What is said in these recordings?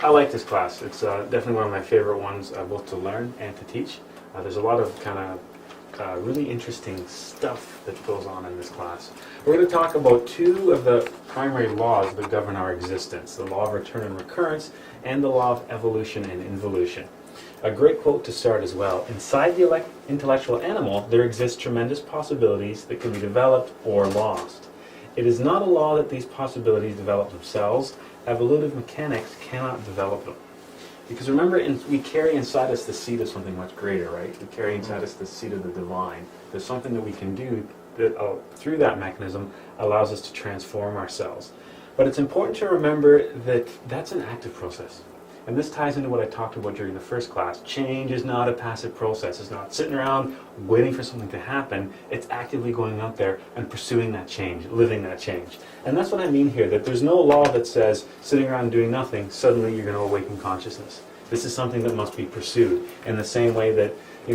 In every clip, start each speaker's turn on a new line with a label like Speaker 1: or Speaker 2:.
Speaker 1: I like this class. It's definitely one of my favorite ones, both to learn and to teach. There's a lot of kind of really interesting stuff that goes on in this class. We're going to talk about two of the primary laws that govern our existence, the law of return and recurrence and the law of evolution and involution. A great quote to start as well. Inside the intellectual animal, there exist tremendous possibilities that can be developed or lost. It is not a law that these possibilities develop themselves. Evolutive mechanics cannot develop them. Because remember, we carry inside us the seed of something much greater, right? We carry inside us the seed of the divine. There's something that we can do that through that mechanism allows us to transform ourselves. But it's important to remember that that's an active process. And this ties into what I talked about during the first class. Change is not a passive process. It's not sitting around waiting for something to happen. It's actively going out there and pursuing that change, living that change. And that's what I mean here, that there's no law that says sitting around doing nothing, suddenly you're going to awaken consciousness. This is something that must be pursued in the same way that,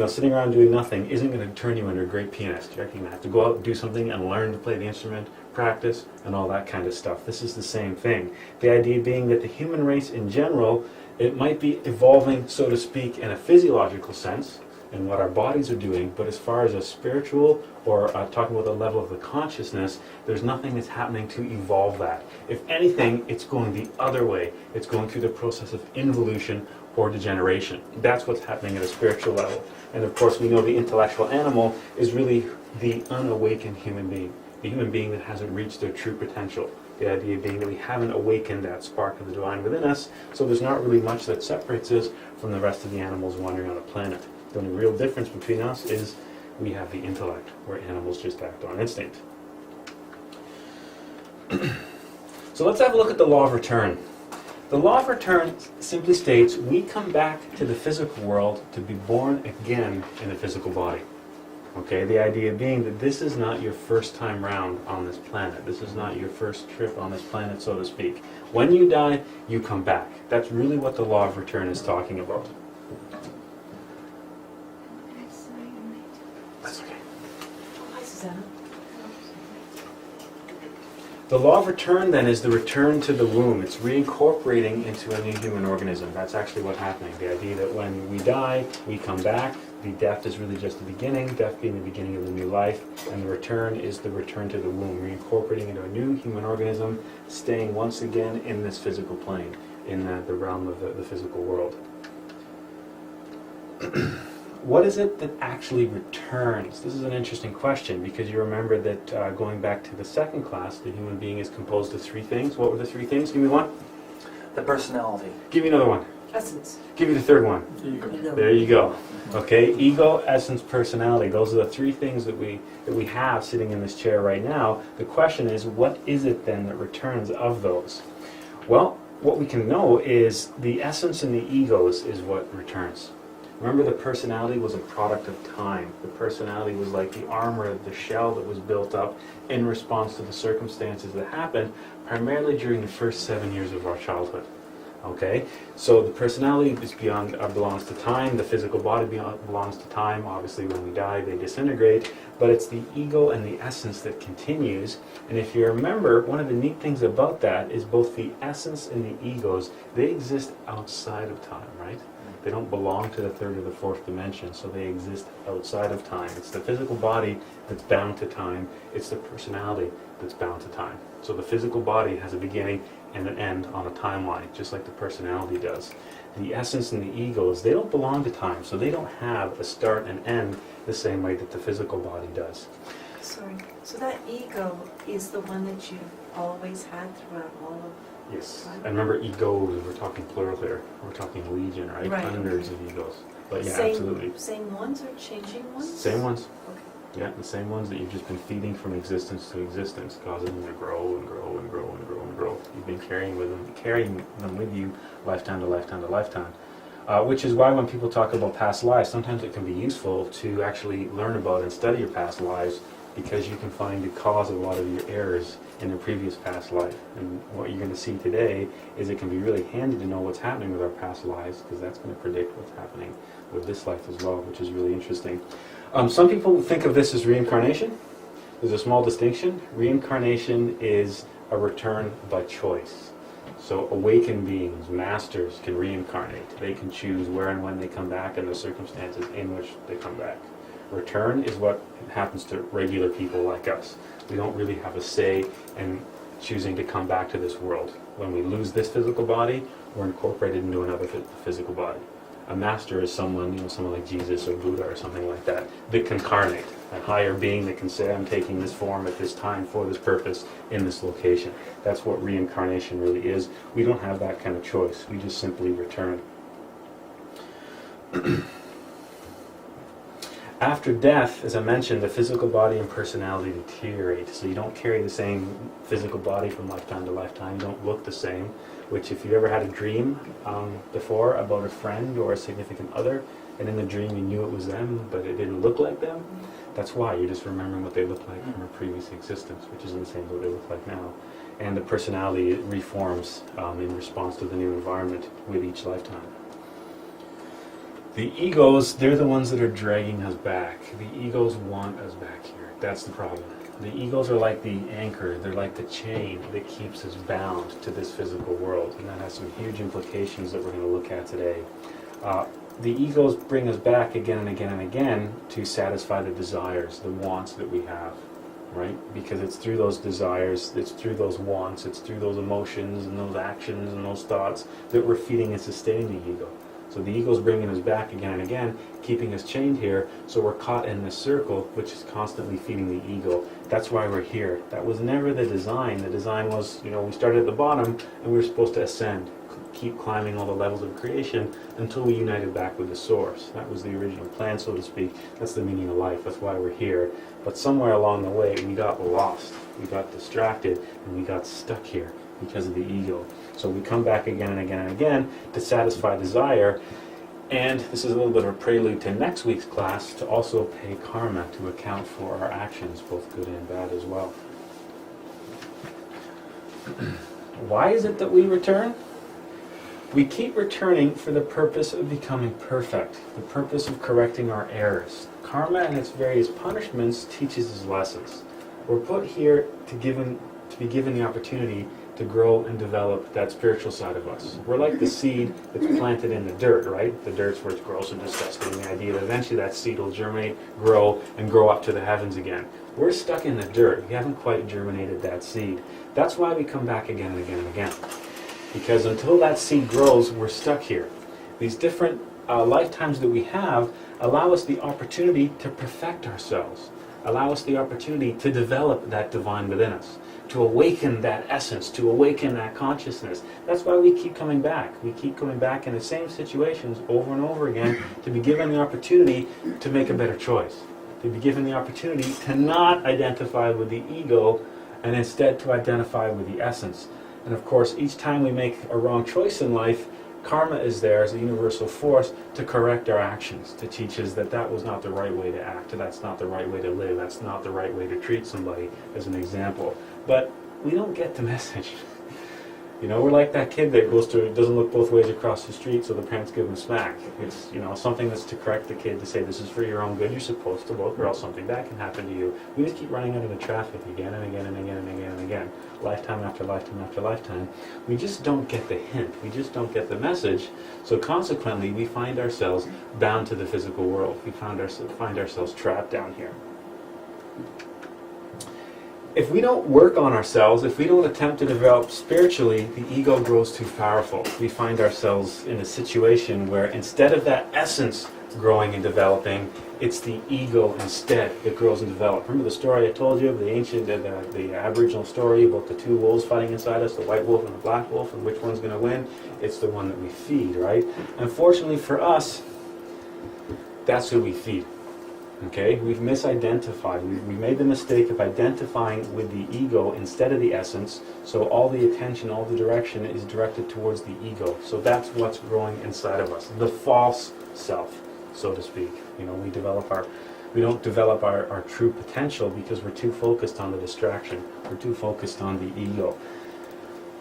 Speaker 1: sitting around doing nothing isn't going to turn you into a great pianist. You're actually going to have to go out and do something and learn to play the instrument, practice, and all that kind of stuff. This is the same thing. The idea being that the human race in general, it might be evolving, so to speak, in a physiological sense, in what our bodies are doing, but as far as a spiritual or talking about the level of the consciousness, there's nothing that's happening to evolve that. If anything, it's going the other way. It's going through the process of involution or degeneration. That's what's happening at a spiritual level. And of course, we know the intellectual animal is really the unawakened human being, the human being that hasn't reached their true potential. The idea being that we haven't awakened that spark of the divine within us, so there's not really much that separates us from the rest of the animals wandering on the planet. The only real difference between us is we have the intellect, where animals just act on instinct. So let's have a look at the law of return. The law of return simply states we come back to the physical world to be born again in a physical body. Okay, the idea being that this is not your first time round on this planet. This is not your first trip on this planet, so to speak. When you die, you come back. That's really what the law of return is talking about. That's okay.
Speaker 2: Hi, Susanna.
Speaker 1: The law of return, then, is the return to the womb. It's reincorporating into a new human organism. That's actually what's happening. The idea that when we die, we come back. The death is really just the beginning, death being the beginning of the new life, and the return is the return to the womb, reincorporating into a new human organism, staying once again in this physical plane, in the realm of the physical world. What is it that actually returns? This is an interesting question, because you remember that going back to the second class, the human being is composed of three things. What were the three things? Give me one.
Speaker 3: The personality.
Speaker 1: Give me another one.
Speaker 2: Essence.
Speaker 1: Give me the third one.
Speaker 2: Ego.
Speaker 1: There you go. Okay, ego, essence, personality. Those are the three things that we have sitting in this chair right now. The question is, what is it then that returns of those? Well, what we can know is the essence and the egos is what returns. Remember, the personality was a product of time. The personality was like the armor, the shell that was built up in response to the circumstances that happened, primarily during the first 7 years of our childhood. Okay, so the personality is belongs to time. The physical body belongs to time. Obviously, when we die, they disintegrate. But it's the ego and the essence that continues. And if you remember, one of the neat things about that is both the essence and the egos, they exist outside of time, right? They don't belong to the third or the fourth dimension, so they exist outside of time. It's the physical body that's bound to time. It's the personality that's bound to time. So the physical body has a beginning and an end on a timeline, just like the personality does. The essence and the egos, they don't belong to time, so they don't have a start and end the same way that the physical body does.
Speaker 2: Sorry. So that ego is the one that you've always had throughout all of...
Speaker 1: Yes. And remember, egos, we're talking plural here. We're talking legion, right?
Speaker 2: Right.
Speaker 1: Hundreds of egos. But yeah, absolutely.
Speaker 2: Same ones or changing ones?
Speaker 1: Same ones.
Speaker 2: Okay.
Speaker 1: Yeah, the same ones that you've just been feeding from existence to existence, causing them to grow and grow and grow and grow and grow. You've been carrying them with you, lifetime to lifetime to lifetime. Which is why when people talk about past lives, sometimes it can be useful to actually learn about and study your past lives, because you can find the cause of a lot of your errors in a previous past life. And what you're going to see today is it can be really handy to know what's happening with our past lives, because that's going to predict what's happening with this life as well, which is really interesting. Some people think of this as reincarnation. There's a small distinction. Reincarnation is a return by choice. So awakened beings, masters, can reincarnate. They can choose where and when they come back and the circumstances in which they come back. Return is what happens to regular people like us. We don't really have a say in choosing to come back to this world. When we lose this physical body, we're incorporated into another physical body. A master is someone, someone like Jesus or Buddha or something like that can incarnate. A higher being that can say, I'm taking this form at this time for this purpose in this location. That's what reincarnation really is. We don't have that kind of choice. We just simply return. After death, as I mentioned, the physical body and personality deteriorate. So you don't carry the same physical body from lifetime to lifetime. You don't look the same, which if you've ever had a dream before about a friend or a significant other, and in the dream you knew it was them, but it didn't look like them, that's why. You're just remembering what they looked like from a previous existence, which isn't the same as what they look like now. And the personality reforms in response to the new environment with each lifetime. The egos, they're the ones that are dragging us back. The egos want us back here. That's the problem. The egos are like the anchor, they're like the chain that keeps us bound to this physical world. And that has some huge implications that we're going to look at today. The egos bring us back again and again and again to satisfy the desires, the wants that we have, right? Because it's through those desires, it's through those wants, it's through those emotions and those actions and those thoughts that we're feeding and sustaining the ego. So the ego's bringing us back again and again, keeping us chained here, so we're caught in this circle, which is constantly feeding the ego. That's why we're here. That was never the design. The design was, we started at the bottom, and we were supposed to ascend, keep climbing all the levels of creation until we united back with the source. That was the original plan, so to speak. That's the meaning of life. That's why we're here. But somewhere along the way, we got lost. We got distracted, and we got stuck here because of the ego. So we come back again and again and again to satisfy desire. And this is a little bit of a prelude to next week's class, to also pay karma, to account for our actions, both good and bad as well. Why is it that we return? We keep returning for the purpose of becoming perfect, the purpose of correcting our errors. Karma and its various punishments teaches us lessons. We're put here to be given the opportunity to grow and develop that spiritual side of us. We're like the seed that's planted in the dirt, right? The dirt's where it's gross and disgusting. The idea that eventually that seed will germinate, grow, and grow up to the heavens again. We're stuck in the dirt. We haven't quite germinated that seed. That's why we come back again and again and again. Because until that seed grows, we're stuck here. These different lifetimes that we have allow us the opportunity to perfect ourselves, allow us the opportunity to develop that divine within us, to awaken that essence, to awaken that consciousness. That's why we keep coming back. We keep coming back in the same situations over and over again to be given the opportunity to make a better choice, to be given the opportunity to not identify with the ego and instead to identify with the essence. And of course, each time we make a wrong choice in life, karma is there as a universal force to correct our actions, to teach us that that was not the right way to act, that's not the right way to live, that's not the right way to treat somebody, as an example. But we don't get the message. We're like that kid that doesn't look both ways across the street, so the parents give him a smack. It's, something that's to correct the kid, to say this is for your own good, you're supposed to look, or else something bad can happen to you. We just keep running out of the traffic again and again and again and again and again, lifetime after lifetime after lifetime. We just don't get the hint. We just don't get the message. So consequently, we find ourselves bound to the physical world. We find ourselves trapped down here. If we don't work on ourselves, if we don't attempt to develop spiritually, the ego grows too powerful. We find ourselves in a situation where instead of that essence growing and developing, it's the ego instead that grows and develops. Remember the story I told you of the ancient, the Aboriginal story about the two wolves fighting inside us, the white wolf and the black wolf, and which one's going to win? It's the one that we feed, right? Unfortunately for us, that's who we feed. Okay, we've misidentified. We made the mistake of identifying with the ego instead of the essence, so all the attention, all the direction is directed towards the ego. So that's what's growing inside of us, the false self, so to speak. We don't develop our true potential because we're too focused on the distraction. We're too focused on the ego.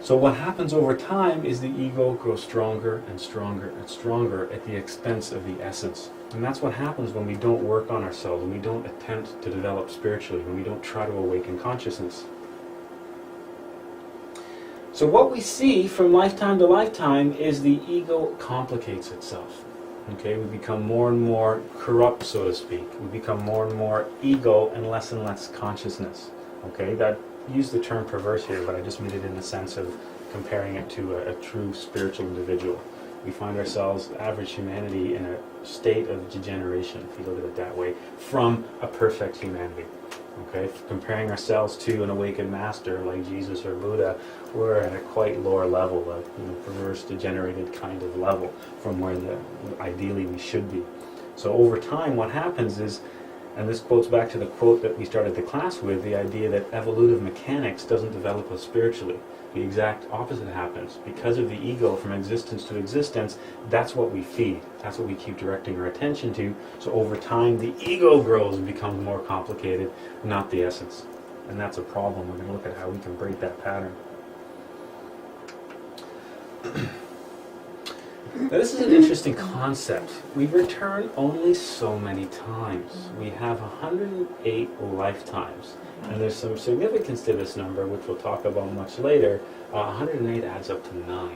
Speaker 1: So what happens over time is the ego grows stronger and stronger and stronger at the expense of the essence. And that's what happens when we don't work on ourselves, when we don't attempt to develop spiritually, when we don't try to awaken consciousness. So what we see from lifetime to lifetime is the ego complicates itself. Okay, we become more and more corrupt, so to speak. We become more and more ego and less consciousness. Okay, that use the term perverse here, but I just made it in the sense of comparing it to a true spiritual individual. We find ourselves, average humanity, in a state of degeneration, if you look at it that way, from a perfect humanity. Okay, comparing ourselves to an awakened master like Jesus or Buddha, we're at a quite lower level, a perverse, degenerated kind of level from where ideally we should be. So over time, what happens is, and this quotes back to the quote that we started the class with, the idea that evolutive mechanics doesn't develop us spiritually. The exact opposite happens. Because of the ego from existence to existence, that's what we feed. That's what we keep directing our attention to. So over time, the ego grows and becomes more complicated, not the essence. And that's a problem. We're going to look at how we can break that pattern. Now, this is an interesting concept. We return only so many times. We have 108 lifetimes. And there's some significance to this number, which we'll talk about much later. 108 adds up to 9,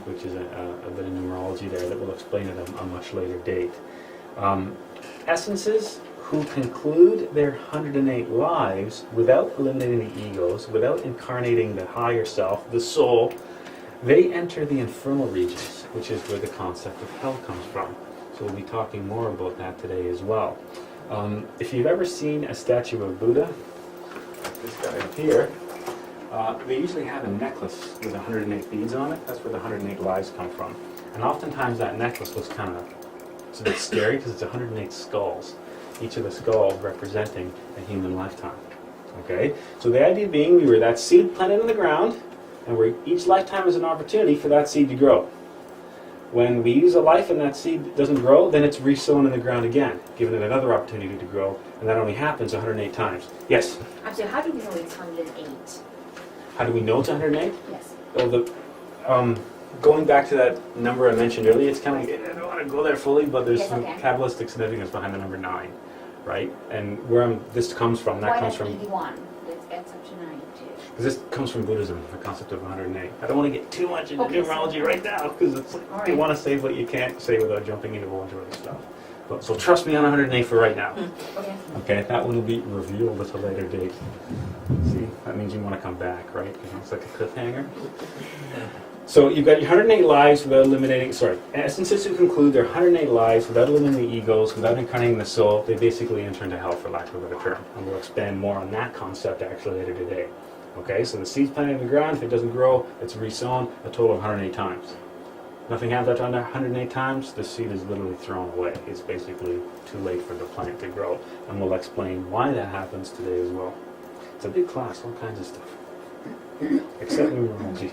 Speaker 1: which is a bit of numerology there that we'll explain at a much later date. Essences who conclude their 108 lives without eliminating the egos, without incarnating the higher self, the soul, they enter the infernal regions, which is where the concept of hell comes from. So we'll be talking more about that today as well. If you've ever seen a statue of Buddha, this guy up here, they usually have a necklace with 108 beads on it. That's where the 108 lives come from. And oftentimes that necklace looks it's a bit scary because it's 108 skulls, each of the skulls representing a human lifetime. Okay? So the idea being we were that seed planted in the ground, and each lifetime is an opportunity for that seed to grow. When we use a life and that seed doesn't grow, then it's re-sown in the ground again, giving it another opportunity to grow, and that only happens 108 times. Yes?
Speaker 4: Actually, how do we know it's 108?
Speaker 1: How do we know it's 108?
Speaker 4: Yes.
Speaker 1: Well, going back to that number I mentioned earlier, it's kind of, I don't want to go there fully, but there's some Kabbalistic significance behind the number 9, right? And where this comes from, that comes from...
Speaker 4: 81? Let's get up to 9, too.
Speaker 1: Because this comes from Buddhism, the concept of 108. I don't want to get too much into numerology right now, because it's like you want to say what you can't say without jumping into a bunch of other stuff. But, so trust me on 108 for right now.
Speaker 4: Okay.
Speaker 1: Okay, that one will be revealed at a later date. See, that means you want to come back, right? Because it's like a cliffhanger. So you've got your 108 lives without eliminating, essences who conclude their 108 lives without eliminating the egos, without incarnating the soul, they basically enter into hell, for lack of a better term. And we'll expand more on that concept actually later today. Okay, so the seed's planted in the ground, if it doesn't grow, it's re-sown a total of 108 times. Nothing happens after 108 times, the seed is literally thrown away. It's basically too late for the plant to grow. And we'll explain why that happens today as well. It's a big class, all kinds of stuff. Except numerology.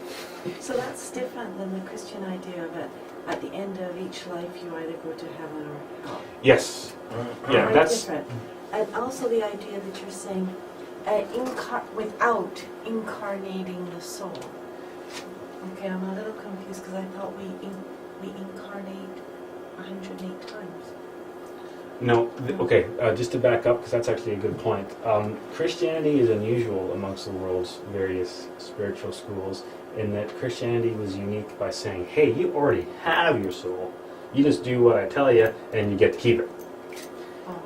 Speaker 2: So that's different than the Christian idea that at the end of each life you either go to heaven or hell.
Speaker 1: Yes. Yeah,
Speaker 2: Very
Speaker 1: that's...
Speaker 2: different. And also the idea that you're saying without incarnating the soul. Okay, I'm a little confused because I thought we incarnate 108 times.
Speaker 1: No, okay, just to back up, because that's actually a good point. Christianity is unusual amongst the world's various spiritual schools in that Christianity was unique by saying, hey, you already have your soul. You just do what I tell you, and you get to keep it.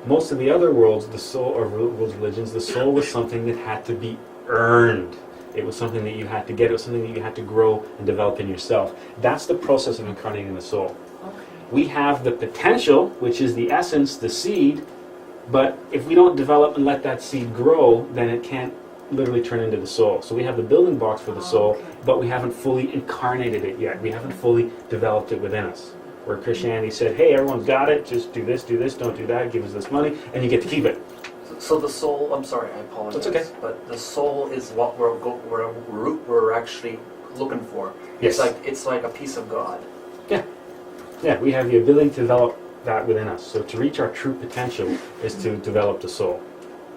Speaker 1: Most of the other worlds, the soul, or world's religions, the soul was something that had to be earned. It was something that you had to get. It was something that you had to grow and develop in yourself. That's the process of incarnating the soul.
Speaker 2: Okay.
Speaker 1: We have the potential, which is the essence, the seed, but if we don't develop and let that seed grow, then it can't literally turn into the soul. So we have the building blocks for the soul, but we haven't fully incarnated it yet. We haven't fully developed it within us. Where Christianity said, hey, everyone's got it, just do this, don't do that, give us this money, and you get to keep it.
Speaker 3: So the soul, I'm sorry, I apologize.
Speaker 1: That's okay.
Speaker 3: But the soul is what we're actually looking for.
Speaker 1: Yes.
Speaker 3: It's like a piece of God.
Speaker 1: Yeah, we have the ability to develop that within us. So to reach our true potential is to develop the soul.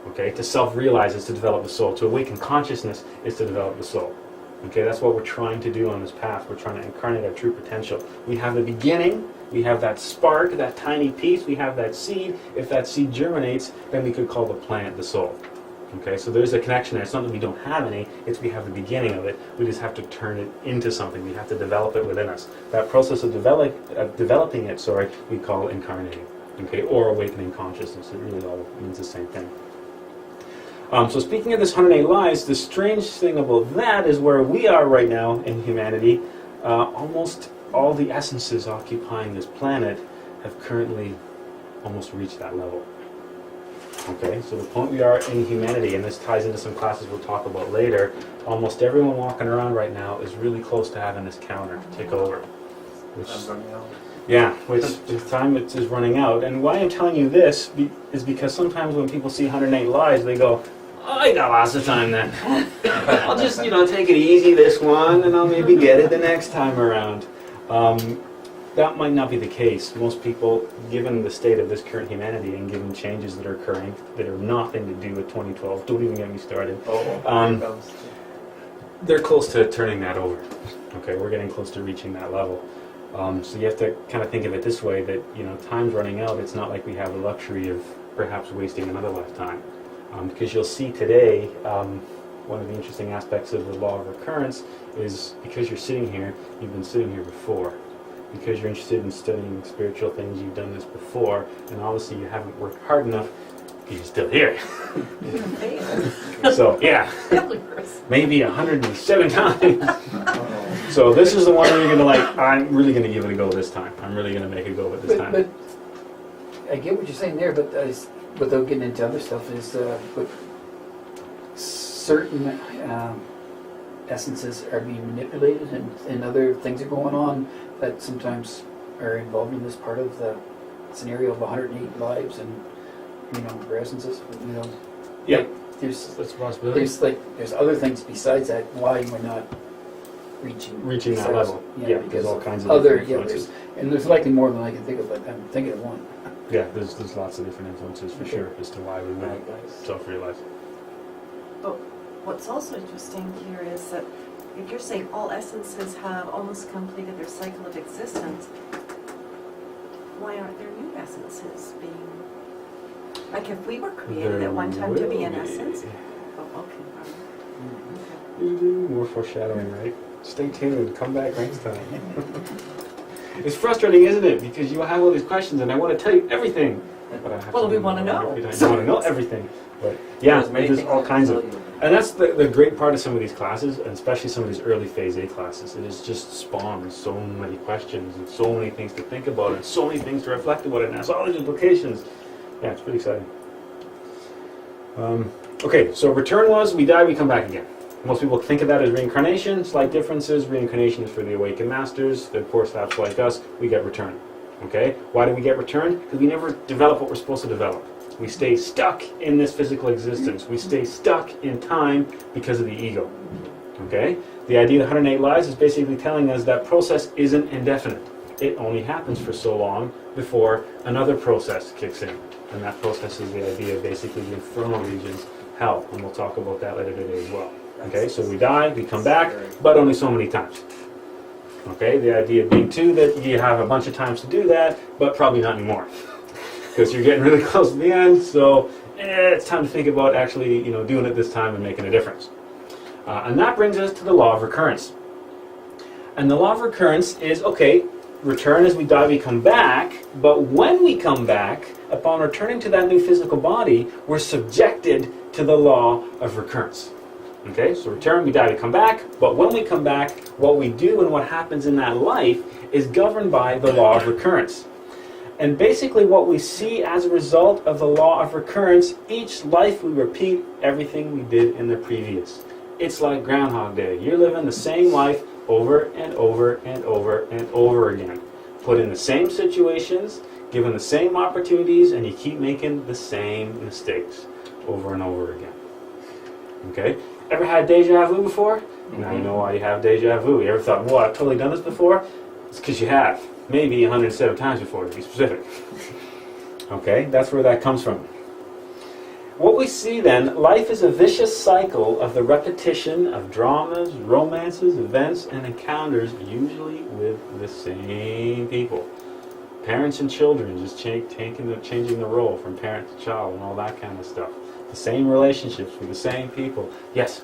Speaker 1: Okay, to self-realize is to develop the soul. To awaken consciousness is to develop the soul. Okay, that's what we're trying to do on this path. We're trying to incarnate our true potential. We have the beginning, we have that spark, that tiny piece, we have that seed. If that seed germinates, then we could call the plant the soul. Okay, so there's a connection there. It's not that we don't have any, it's we have the beginning of it. We just have to turn it into something. We have to develop it within us. That process of developing it, we call incarnating, okay, or awakening consciousness. It really all means the same thing. So speaking of this 108 lives, the strange thing about that is where we are right now in humanity, almost all the essences occupying this planet have currently almost reached that level. Okay, so the point we are in humanity, and this ties into some classes we'll talk about later, almost everyone walking around right now is really close to having this counter take over. Which, time it is running out. And why I'm telling you this is because sometimes when people see 108 lives, they go, oh, I got lots of time then. I'll just, take it easy this one, and I'll maybe get it the next time around. That might not be the case. Most people, given the state of this current humanity and given changes that are occurring that are nothing to do with 2012, don't even get me started, they're close to turning that over. Okay, we're getting close to reaching that level. So you have to kind of think of it this way, that time's running out. It's not like we have the luxury of perhaps wasting another lifetime. Because you'll see today, one of the interesting aspects of the law of recurrence is because you're sitting here, you've been sitting here before. Because you're interested in studying spiritual things, you've done this before, and obviously you haven't worked hard enough, you're still here. So, yeah, maybe 107 times. So this is the one where you're going to I'm really going to give it a go this time. I'm really going to make a go of it this time.
Speaker 5: But I get what you're saying there, but without getting into other stuff, is but certain essences are being manipulated and other things are going on that sometimes are involved in this part of the scenario of 108 lives and their essences.
Speaker 1: Yeah,
Speaker 5: there's
Speaker 1: that's a possibility.
Speaker 5: There's other things besides that why we're not reaching
Speaker 1: that level. Yeah,
Speaker 5: because
Speaker 1: all kinds of
Speaker 5: other
Speaker 1: influences.
Speaker 5: there's likely more than I can think of, but I'm thinking of one.
Speaker 1: Yeah, there's lots of different influences for sure as to why we wouldn't self-realize.
Speaker 2: But what's also interesting here is that if you're saying all essences have almost completed their cycle of existence, why aren't there new essences being... Like if we were created at one time to be an essence... Oh, okay.
Speaker 1: More foreshadowing, right? Stay tuned, come back next time. It's frustrating, isn't it? Because you have all these questions and I want to tell you everything. But I have
Speaker 2: we want to know.
Speaker 1: You want to know everything. But yeah, there's all kinds of... And that's the great part of some of these classes, and especially some of these early phase A classes. It is just spawned so many questions and so many things to think about and so many things to reflect about it and has all these implications. Yeah, it's pretty exciting. Okay, so return was we die, we come back again. Most people think of that as reincarnation. Slight differences. Reincarnation is for the awakened masters. The poor slaps like us, we get returned. Okay? Why do we get returned? Because we never develop what we're supposed to develop. We stay stuck in this physical existence. We stay stuck in time because of the ego. Okay? The idea of 108 lives is basically telling us that process isn't indefinite. It only happens for so long before another process kicks in. And that process is the idea of basically the infernal regions, hell. And we'll talk about that later today as well. Okay, so we die, we come back, but only so many times. Okay, the idea being too that you have a bunch of times to do that, but probably not anymore. Because you're getting really close to the end, so it's time to think about actually, doing it this time and making a difference. And that brings us to the law of recurrence. And the law of recurrence is, okay, return as we die, we come back, but when we come back, upon returning to that new physical body, we're subjected to the law of recurrence. Okay, so return, we die, we come back, but when we come back, what we do and what happens in that life is governed by the law of recurrence. And basically what we see as a result of the law of recurrence, each life we repeat everything we did in the previous. It's like Groundhog Day. You're living the same life over and over and over and over again. Put in the same situations, given the same opportunities, and you keep making the same mistakes over and over again. Okay? Ever had deja vu before? Now you know why you have deja vu. You ever thought, whoa, I've totally done this before? It's because you have. Maybe 107 times before, to be specific. Okay, that's where that comes from. What we see then, life is a vicious cycle of the repetition of dramas, romances, events, and encounters, usually with the same people. Parents and children just changing the role from parent to child and all that kind of stuff. The the same relationships with the same people. Yes?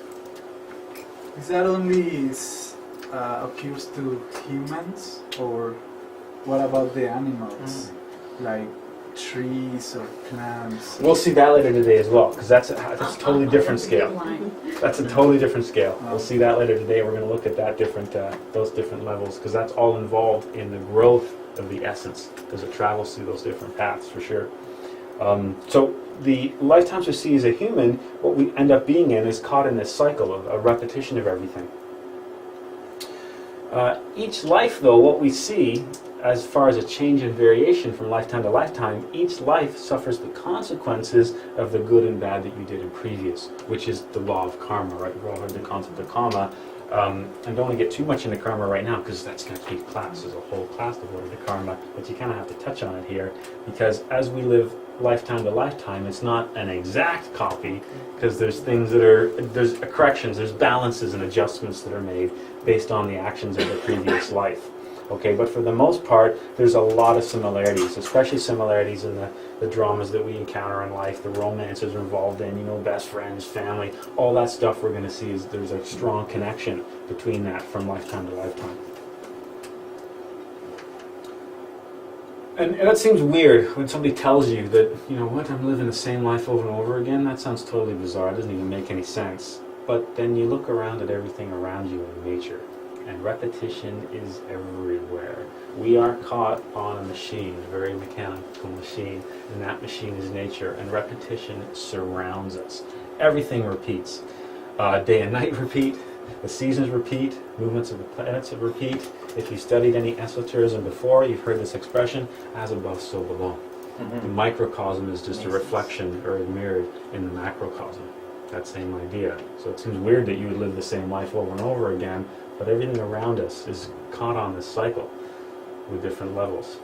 Speaker 6: Is that only occurs to humans, or what about the animals, like trees or plants?
Speaker 1: We'll see that later today as well, because that's a totally different scale. That's a totally different scale. We'll see that later today. We're going to look at that those different levels, because that's all involved in the growth of the essence, as it travels through those different paths, for sure. So the lifetimes we see as a human, what we end up being in is caught in this cycle of a repetition of everything. Each life, though, what we see as far as a change and variation from lifetime to lifetime, each life suffers the consequences of the good and bad that you did in previous, which is the law of karma, right? We've all heard the concept of karma. And don't want to get too much into karma right now, because that's going to take class. There's a whole class devoted to karma, but you kind of have to touch on it here, because as we live lifetime to lifetime, it's not an exact copy, because there's things that are, there's corrections, there's balances and adjustments that are made based on the actions of the previous life. Okay, but for the most part, there's a lot of similarities, especially similarities in the dramas that we encounter in life, the romances we're involved in, you know, best friends, family, all that stuff we're going to see is there's a strong connection between that from lifetime to lifetime. And that seems weird when somebody tells you that, you know what, I'm living the same life over and over again. That sounds totally bizarre. It doesn't even make any sense. But then you look around at everything around you in nature, and repetition is everywhere. We are caught on a machine, a very mechanical machine, and that machine is nature, and repetition surrounds us. Everything repeats. Day and night repeat, the seasons repeat, movements of the planets repeat. If you studied any esoterism before, you've heard this expression, as above, so below. The microcosm is just a reflection or mirrored in the macrocosm. That same idea. So it seems weird that you would live the same life over and over again, but everything around us is caught on this cycle with different levels.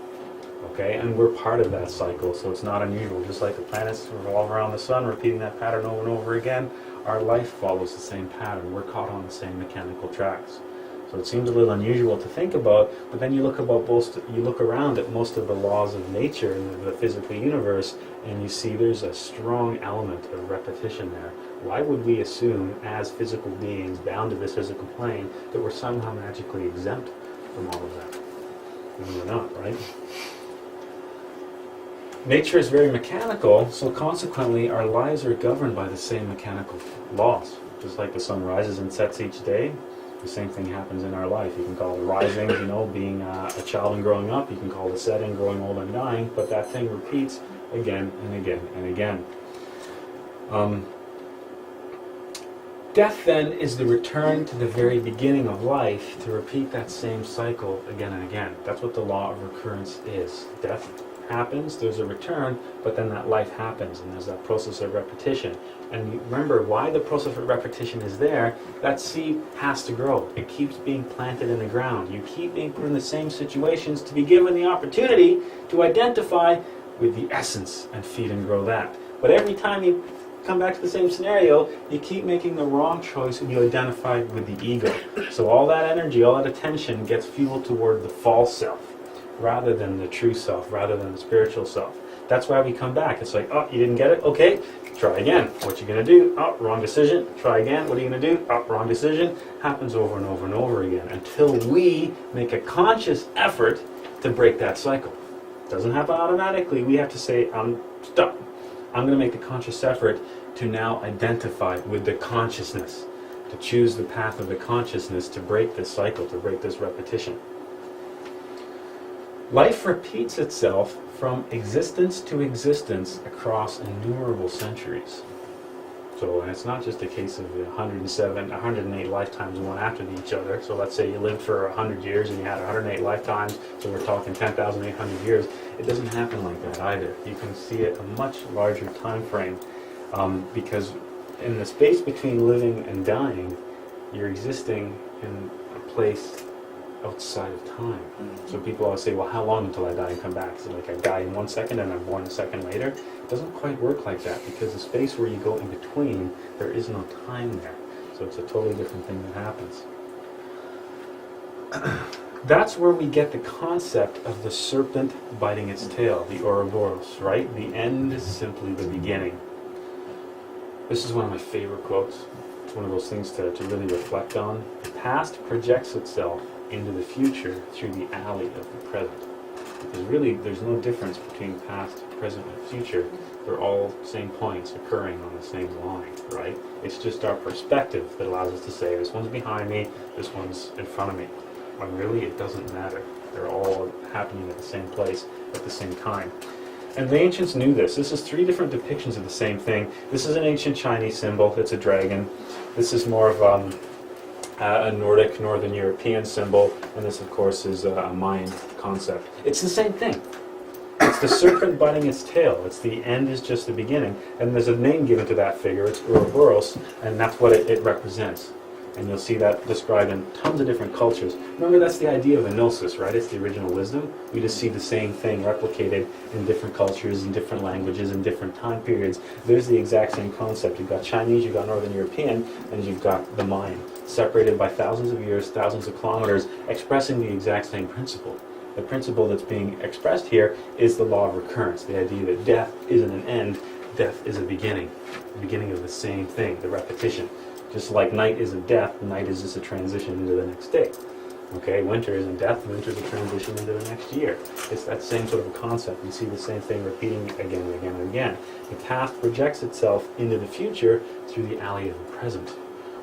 Speaker 1: Okay, and we're part of that cycle, so it's not unusual. Just like the planets revolve around the sun, repeating that pattern over and over again, our life follows the same pattern. We're caught on the same mechanical tracks. So it seems a little unusual to think about, but then you look around at most of the laws of nature and the physical universe, and you see there's a strong element of repetition there. Why would we assume, as physical beings bound to this physical plane, that we're somehow magically exempt from all of that? And we're not, right? Nature is very mechanical, so consequently our lives are governed by the same mechanical laws. Just like the sun rises and sets each day, the same thing happens in our life. You can call the rising, you know, being a child and growing up. You can call the setting, growing old and dying. But that thing repeats again and again and again. Death then is the return to the very beginning of life to repeat that same cycle again and again. That's what the law of recurrence is. Death happens, there's a return, but then that life happens, and there's that process of repetition. And you remember why the process of repetition is there. That seed has to grow. It keeps being planted in the ground. You keep being put in the same situations to be given the opportunity to identify with the essence and feed and grow that. But every time you come back to the same scenario, you keep making the wrong choice and you identify with the ego. So all that energy, all that attention gets fueled toward the false self rather than the true self, rather than the spiritual self. That's why we come back. It's like, oh, you didn't get it? Okay, try again. What you going to do? Oh, wrong decision. Try again. What are you going to do? Oh, wrong decision. Happens over and over and over again until we make a conscious effort to break that cycle. It doesn't happen automatically. We have to say, stop. I'm going to make the conscious effort to now identify with the consciousness, to choose the path of the consciousness to break this cycle, to break this repetition. Life repeats itself from existence to existence across innumerable centuries. So, and it's not just a case of 108 lifetimes one after each other. So let's say you lived for 100 years and you had 108 lifetimes, so we're talking 10,800 years. It doesn't happen like that either. You can see it a much larger time frame because in the space between living and dying, you're existing in a place outside of time. So people always say, well, how long until I die and come back? So like I die in 1 second and I'm born a second later? It doesn't quite work like that because the space where you go in between, there is no time there. So it's a totally different thing that happens. That's where we get the concept of the serpent biting its tail, the Ouroboros, right? The end is simply the beginning. This is one of my favorite quotes. It's one of those things to really reflect on. The past projects itself into the future through the alley of the present. Because really, there's no difference between past, present, and future. They're all same points occurring on the same line, right? It's just our perspective that allows us to say, this one's behind me, this one's in front of me. When really, it doesn't matter. They're all happening at the same place at the same time. And the ancients knew this. This is 3 different depictions of the same thing. This is an ancient Chinese symbol. It's a dragon. This is more of a Nordic, Northern European symbol. And this, of course, is a Mayan concept. It's the same thing. It's the serpent biting its tail. It's the end is just the beginning. And there's a name given to that figure. It's Ouroboros, and that's what it represents. And you'll see that described in tons of different cultures. Remember, that's the idea of a gnosis, right? It's the original wisdom. We just see the same thing replicated in different cultures, in different languages, in different time periods. There's the exact same concept. You've got Chinese, you've got Northern European, and you've got the Mayan, separated by thousands of years, thousands of kilometers, expressing the exact same principle. The principle that's being expressed here is the law of recurrence, the idea that death isn't an end, death is a beginning of the same thing, the repetition. Just like night isn't death, night is just a transition into the next day. Okay, winter isn't death, winter is a transition into the next year. It's that same sort of a concept. We see the same thing repeating again and again and again. The past projects itself into the future through the alley of the present.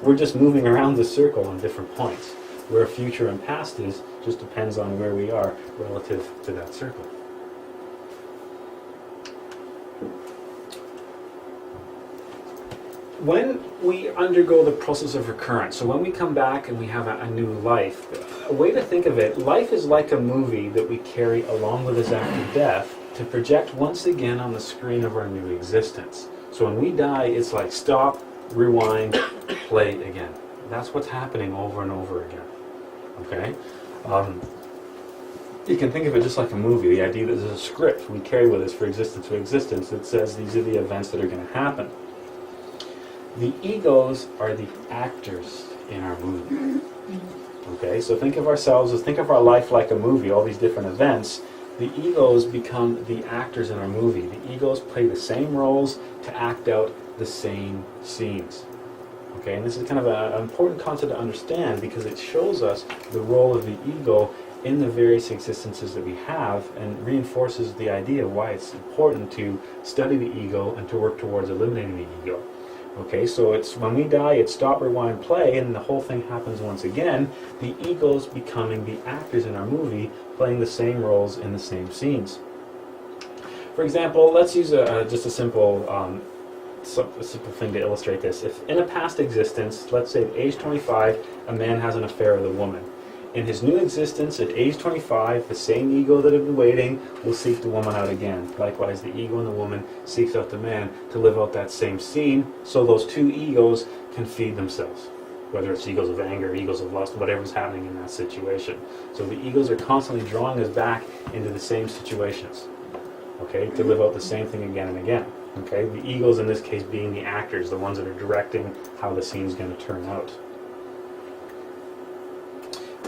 Speaker 1: We're just moving around the circle on different points. Where future and past is just depends on where we are relative to that circle. When we undergo the process of recurrence, so when we come back and we have a new life, a way to think of it, life is like a movie that we carry along with us after death to project once again on the screen of our new existence. So when we die, it's like stop, rewind, play again. That's what's happening over and over again. Okay? You can think of it just like a movie, the idea that there's a script we carry with us for existence to existence that says these are the events that are going to happen. The egos are the actors in our movie. Okay, so think of ourselves as, think of our life like a movie, all these different events. The egos become the actors in our movie. The egos play the same roles to act out the same scenes. Okay, and this is kind of an important concept to understand because it shows us the role of the ego in the various existences that we have and reinforces the idea of why it's important to study the ego and to work towards eliminating the ego. Okay, so it's when we die, it's stop, rewind, play, and the whole thing happens once again. The ego's becoming the actors in our movie, playing the same roles in the same scenes. For example, let's use just a simple thing to illustrate this. If in a past existence, let's say at age 25, a man has an affair with a woman. In his new existence, at age 25, the same ego that had been waiting will seek the woman out again. Likewise, the ego in the woman seeks out the man to live out that same scene, so those two egos can feed themselves. Whether it's egos of anger, egos of lust, whatever's happening in that situation. So the egos are constantly drawing us back into the same situations, okay, to live out the same thing again and again. Okay, the egos in this case being the actors, the ones that are directing how the scene's going to turn out.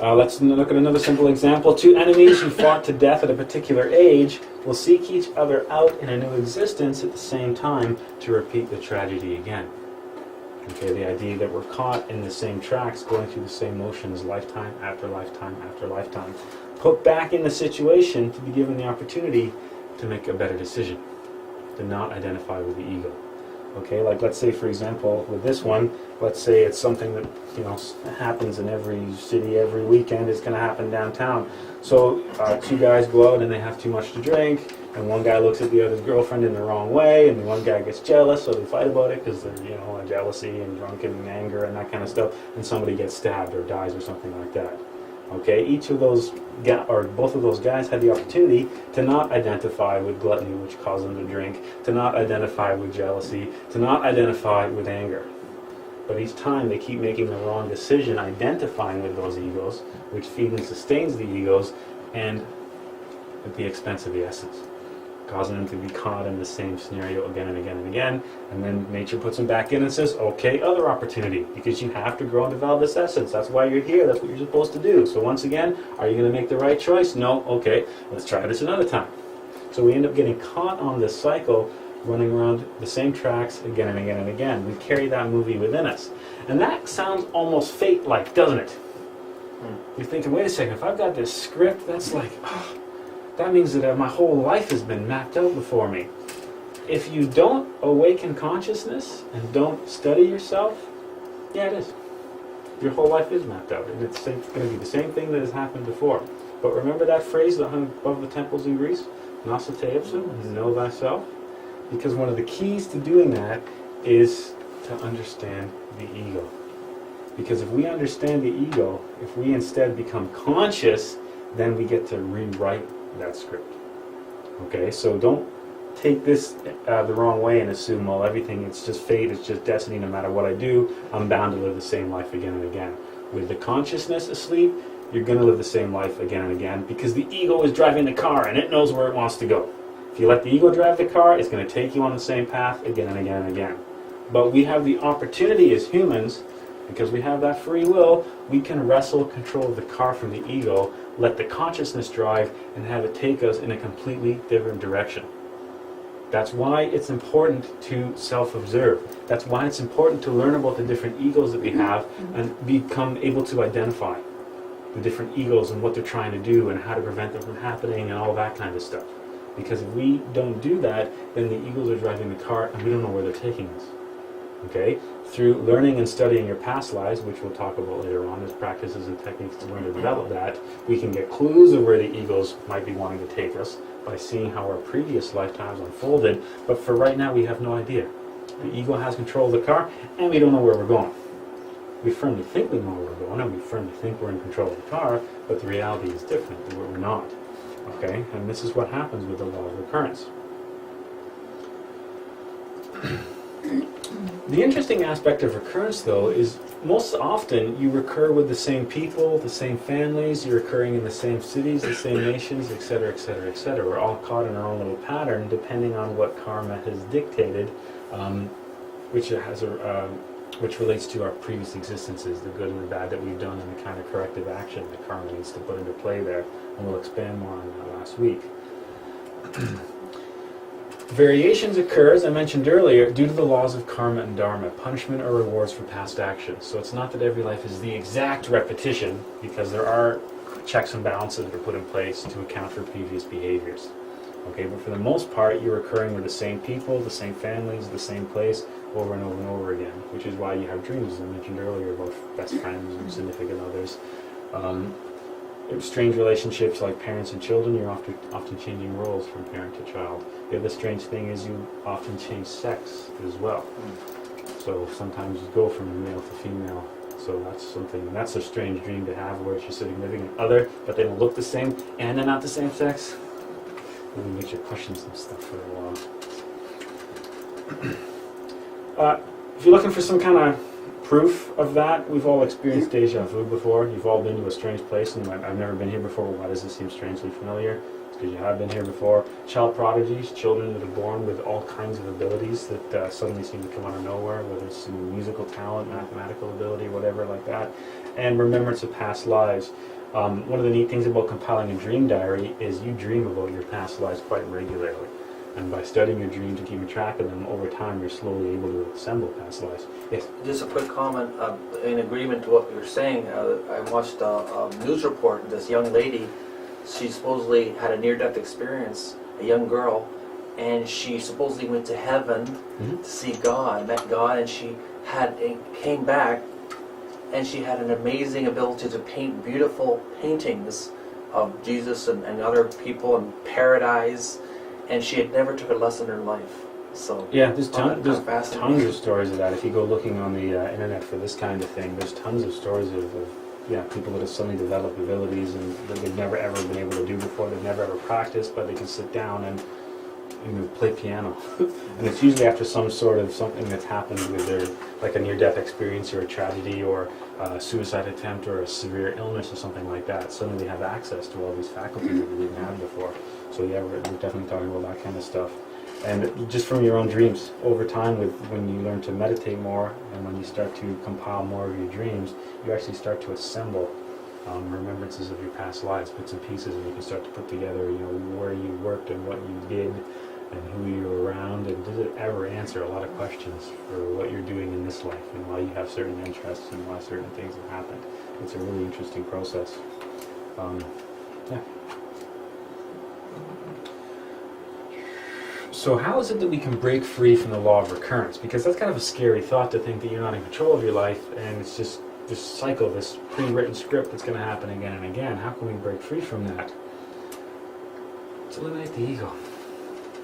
Speaker 1: Let's look at another simple example. Two enemies who fought to death at a particular age will seek each other out in a new existence at the same time to repeat the tragedy again. Okay, the idea that we're caught in the same tracks, going through the same motions lifetime after lifetime after lifetime. Put back in the situation to be given the opportunity to make a better decision, to not identify with the ego. Okay, like let's say, for example, with this one, let's say it's something that, you know, happens in every city every weekend. It's going to happen downtown. So two guys go out and they have too much to drink, and one guy looks at the other's girlfriend in the wrong way, and one guy gets jealous, so they fight about it because they're, you know, jealousy and drunken anger and that kind of stuff, and somebody gets stabbed or dies or something like that. Okay, each of those, or both of those guys had the opportunity to not identify with gluttony, which caused them to drink, to not identify with jealousy, to not identify with anger. But each time they keep making the wrong decision, identifying with those egos, which feeds and sustains the egos, and at the expense of the essence, causing them to be caught in the same scenario again and again and again. And then nature puts them back in and says, okay, other opportunity, because you have to grow and develop this essence. That's why you're here. That's what you're supposed to do. So once again, are you going to make the right choice? No? Okay, let's try this another time. So we end up getting caught on this cycle running around the same tracks again and again and again. We carry that movie within us. And that sounds almost fate-like, doesn't it? You're thinking, wait a second, if I've got this script, that's like, that means that my whole life has been mapped out before me. If you don't awaken consciousness and don't study yourself, yeah, it is. Your whole life is mapped out, and it's going to be the same thing that has happened before. But remember that phrase that hung above the temples in Greece? Nasa teipsum, know thyself? Because one of the keys to doing that is to understand the ego. Because if we understand the ego, if we instead become conscious, then we get to rewrite that script. Okay, so don't take this the wrong way and assume, well, everything, it's just fate, it's just destiny, no matter what I do, I'm bound to live the same life again and again. With the consciousness asleep, you're going to live the same life again and again because the ego is driving the car and it knows where it wants to go. If you let the ego drive the car, it's going to take you on the same path again and again and again. But we have the opportunity as humans, because we have that free will, we can wrestle control of the car from the ego, let the consciousness drive, and have it take us in a completely different direction. That's why it's important to self-observe. That's why it's important to learn about the different egos that we have and become able to identify the different egos and what they're trying to do and how to prevent them from happening and all that kind of stuff. Because if we don't do that, then the egos are driving the car and we don't know where they're taking us. Okay? Through learning and studying your past lives, which we'll talk about later on as practices and techniques to learn to develop that, we can get clues of where the egos might be wanting to take us by seeing how our previous lifetimes unfolded. But for right now, we have no idea. The ego has control of the car, and we don't know where we're going. We firmly think we know where we're going, and we firmly think we're in control of the car, but the reality is different, where we're not. Okay? And this is what happens with the law of recurrence. The interesting aspect of recurrence, though, is most often you recur with the same people, the same families, you're recurring in the same cities, the same nations, etc., etc., etc. We're all caught in our own little pattern, depending on what karma has dictated, which relates to our previous existences, the good and the bad that we've done, and the kind of corrective action that karma needs to put into play there. And we'll expand more on that last week. Variations occur, as I mentioned earlier, due to the laws of karma and dharma, punishment or rewards for past actions. So it's not that every life is the exact repetition, because there are checks and balances that are put in place to account for previous behaviors. Okay, but for the most part, you're occurring with the same people, the same families, the same place, over and over and over again, which is why you have dreams, as I mentioned earlier, about best friends and significant others. Strange relationships like parents and children, you're often changing roles from parent to child. The other strange thing is you often change sex as well. So sometimes you go from male to female. So that's a strange dream to have, where it's your significant other, but they don't look the same and they're not the same sex. It makes you question some stuff for a while. If you're looking for some kind of proof of that, we've all experienced deja vu before. You've all been to a strange place and I've never been here before. Why does this seem strangely familiar? It's because you have been here before. Child prodigies, children that are born with all kinds of abilities that suddenly seem to come out of nowhere, whether it's musical talent, mathematical ability, whatever like that. And remembrance of past lives. One of the neat things about compiling a dream diary is you dream about your past lives quite regularly. And by studying your dreams and keeping track of them, over time you're slowly able to assemble past lives. Yes?
Speaker 3: Just a quick comment in agreement to what you're saying. I watched a news report. This young lady, she supposedly had a near-death experience, a young girl, and she supposedly went to heaven to see God, met God, and she came back, and she had an amazing ability to paint beautiful paintings of Jesus and other people in paradise. And she had never took a lesson in her life. So
Speaker 1: yeah, there's tons of stories of that. If you go looking on the internet for this kind of thing, there's tons of stories of people that have suddenly developed abilities and that they've never ever been able to do before. They've never ever practiced, but they can sit down and play piano. And it's usually after some sort of something that's happened with their, like a near-death experience or a tragedy or a suicide attempt or a severe illness or something like that. Suddenly they have access to all these faculties that they didn't have before. So yeah, we're definitely talking about that kind of stuff. And just from your own dreams, over time, when you learn to meditate more and when you start to compile more of your dreams, you actually start to assemble remembrances of your past lives, bits and pieces, and you can start to put together, where you worked and what you did, and who you're around, and does it ever answer a lot of questions for what you're doing in this life and why you have certain interests and why certain things have happened. It's a really interesting process. Yeah. So how is it that we can break free from the law of recurrence? Because that's kind of a scary thought to think that you're not in control of your life and it's just this cycle, this pre-written script that's going to happen again and again. How can we break free from that? To eliminate the ego.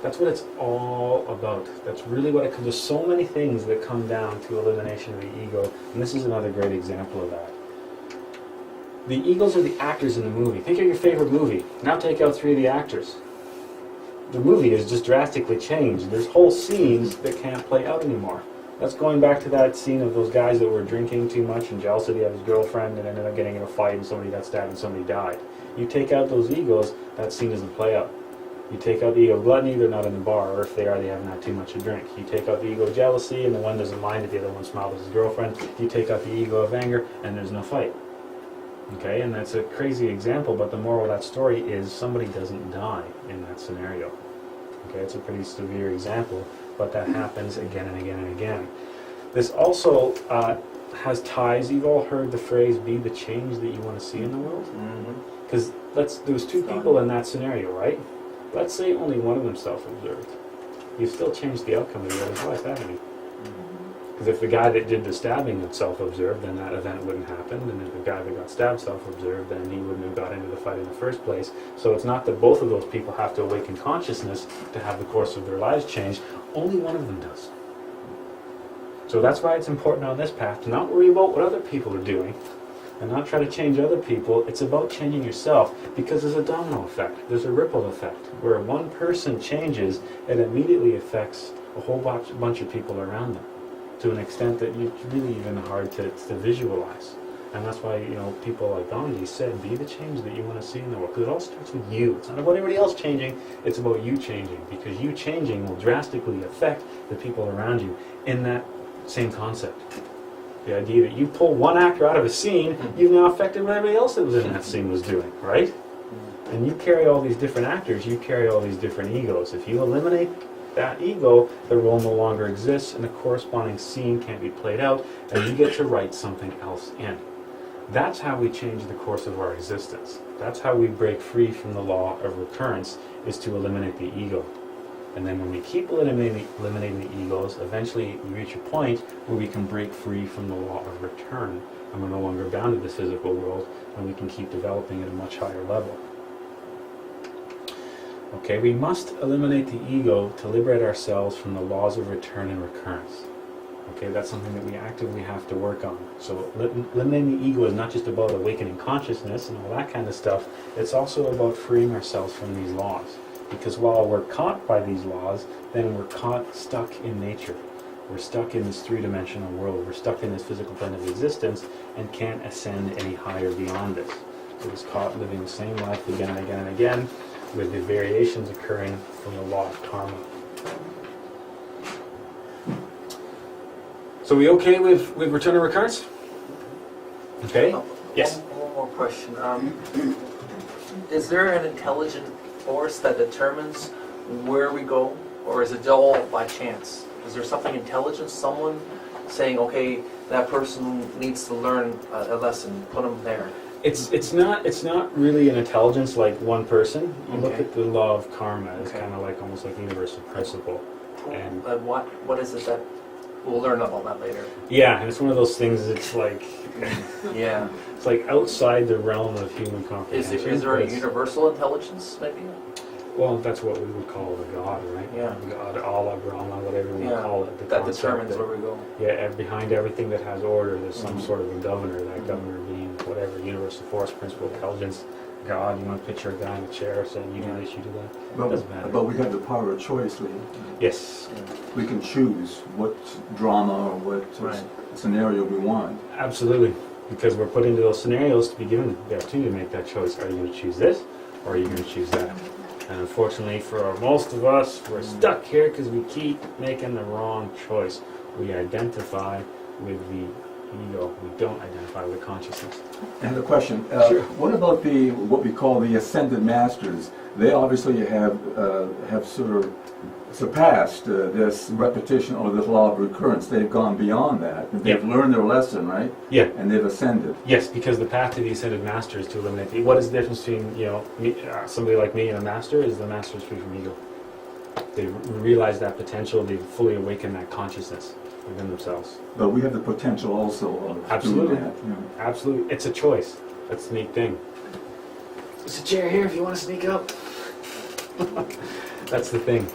Speaker 1: That's what it's all about. That's really what it comes. There's so many things that come down to elimination of the ego, and this is another great example of that. The egos are the actors in the movie. Think of your favorite movie. Now take out 3 of the actors. The movie is just drastically changed. There's whole scenes that can't play out anymore. That's going back to that scene of those guys that were drinking too much and jealousy of his girlfriend and ended up getting in a fight and somebody got stabbed and somebody died. You take out those egos, that scene doesn't play out. You take out the ego of gluttony, they're not in the bar, or if they are, they haven't had too much to drink. You take out the ego of jealousy, and the one doesn't mind it, the other one smiled at his girlfriend. You take out the ego of anger, and there's no fight. Okay, and that's a crazy example, but the moral of that story is somebody doesn't die in that scenario. Okay, it's a pretty severe example, but that happens again and again and again. This also has ties. You've all heard the phrase, be the change that you want to see in the world? Because there was 2 people in that scenario, right? Let's say only one of them self-observed. You've still changed the outcome of the other's life, haven't you? Because if the guy that did the stabbing had self-observed, then that event wouldn't happen. And if the guy that got stabbed self-observed, then he wouldn't have got into the fight in the first place. So it's not that both of those people have to awaken consciousness to have the course of their lives change. Only one of them does. So that's why it's important on this path to not worry about what other people are doing and not try to change other people. It's about changing yourself, because there's a domino effect. There's a ripple effect. Where one person changes, it immediately affects a whole bunch of people around them, to an extent that it's really even hard to visualize. And that's why, people like Gandhi said, be the change that you want to see in the world. Because it all starts with you. It's not about anybody else changing, it's about you changing. Because you changing will drastically affect the people around you in that same concept. The idea that you pull one actor out of a scene, you've now affected what everybody else that was in that scene was doing, right? And you carry all these different actors, you carry all these different egos. If you eliminate that ego, the role no longer exists and the corresponding scene can't be played out, and you get to write something else in. That's how we change the course of our existence. That's how we break free from the law of recurrence, is to eliminate the ego. And then when we keep eliminating the egos, eventually we reach a point where we can break free from the law of return, and we're no longer bound to this physical world, and we can keep developing at a much higher level. Okay, we must eliminate the ego to liberate ourselves from the laws of return and recurrence. Okay, that's something that we actively have to work on. So eliminating the ego is not just about awakening consciousness and all that kind of stuff, it's also about freeing ourselves from these laws. Because while we're caught by these laws, then we're stuck in nature. We're stuck in this 3-dimensional world. We're stuck in this physical plane of existence and can't ascend any higher beyond this. We're just caught living the same life again and again and again, with the variations occurring from the law of karma. So we okay with return and recurrence? Okay? Yes?
Speaker 3: One more question. Is there an intelligent force that determines where we go, or is it all by chance? Is there something intelligent, someone saying, okay, that person needs to learn a lesson, put them there?
Speaker 1: It's not really an intelligence like one person. You look
Speaker 3: Okay.
Speaker 1: at the law of karma as
Speaker 3: Okay.
Speaker 1: kind of like almost like universal principle. And
Speaker 3: What is it that we'll learn about that later?
Speaker 1: yeah, and it's one of those things. It's like
Speaker 3: Yeah.
Speaker 1: it's like outside the realm of human comprehension.
Speaker 3: Is there
Speaker 1: but
Speaker 3: a
Speaker 1: it's-
Speaker 3: universal intelligence, maybe?
Speaker 1: Well, that's what we would call the God, right?
Speaker 3: Yeah.
Speaker 1: God, Allah, Brahma, whatever we
Speaker 3: Yeah.
Speaker 1: call it. The
Speaker 3: That
Speaker 1: concept
Speaker 3: determines
Speaker 1: that-
Speaker 3: where we go.
Speaker 1: Yeah, and behind everything that has order, there's some
Speaker 3: Mhm.
Speaker 1: sort of a governor. That governor being whatever, universal force, principle, intelligence, God. You want to picture a guy in a chair saying, "You do this, you do that." Doesn't matter.
Speaker 7: But we have the power of choice, Lee.
Speaker 1: Yes,
Speaker 7: We can choose what drama or what
Speaker 3: Right.
Speaker 7: scenario we want.
Speaker 1: absolutely. Because we're put into those scenarios to be given the opportunity to make that choice. Are you going to choose this, or are you going to choose that? And unfortunately, for most of us, we're stuck here because we keep making the wrong choice. We identify with the ego. We don't identify with consciousness.
Speaker 7: I have a question.
Speaker 1: Sure.
Speaker 7: What about what we call the ascended masters? They obviously have sort of surpassed this repetition or this law of recurrence. They've gone beyond that. They've learned their lesson, right?
Speaker 1: Yeah.
Speaker 7: And they've ascended.
Speaker 1: Yes, because the path to the ascended master is to eliminate the. What is the difference between me, somebody like me and a master? Is the master is free from ego. They've realized that potential. They've fully awakened that consciousness within themselves.
Speaker 7: But we have the potential also of
Speaker 1: Absolutely.
Speaker 7: doing that. Yeah.
Speaker 1: Absolutely, it's a choice. That's the neat thing. There's a chair here if you want to sneak up. That's the thing.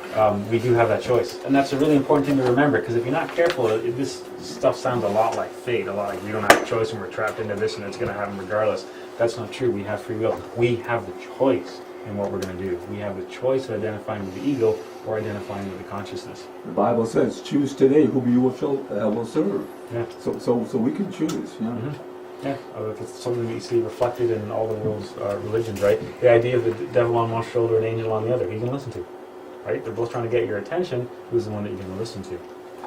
Speaker 1: We do have that choice, and that's a really important thing to remember. Because if you're not careful, this stuff sounds a lot like fate. A lot like we don't have a choice and we're trapped into this, and it's going to happen regardless. That's not true. We have free will. We have the choice in what we're going to do. We have the choice of identifying with the ego or identifying with the consciousness.
Speaker 7: The Bible says, "Choose today whom you will serve."
Speaker 1: Yeah.
Speaker 7: So we can choose. Yeah.
Speaker 1: Mm-hmm. Yeah, it's something that you see reflected in all the world's religions, right? The idea of the devil on one shoulder and angel on the other, who you can listen to, right? They're both trying to get your attention. Who's the one that you're going to listen to?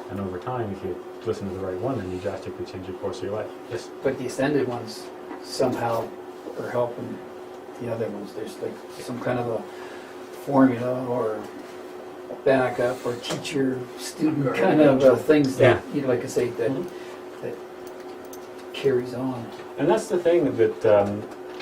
Speaker 1: And over time, if you listen to the right one, then you drastically change the course of your life. Yes.
Speaker 5: But the ascended ones somehow are helping the other ones. There's like some kind of a formula or backup or teacher-student kind of things that, like I say, that carries on.
Speaker 1: And that's the thing that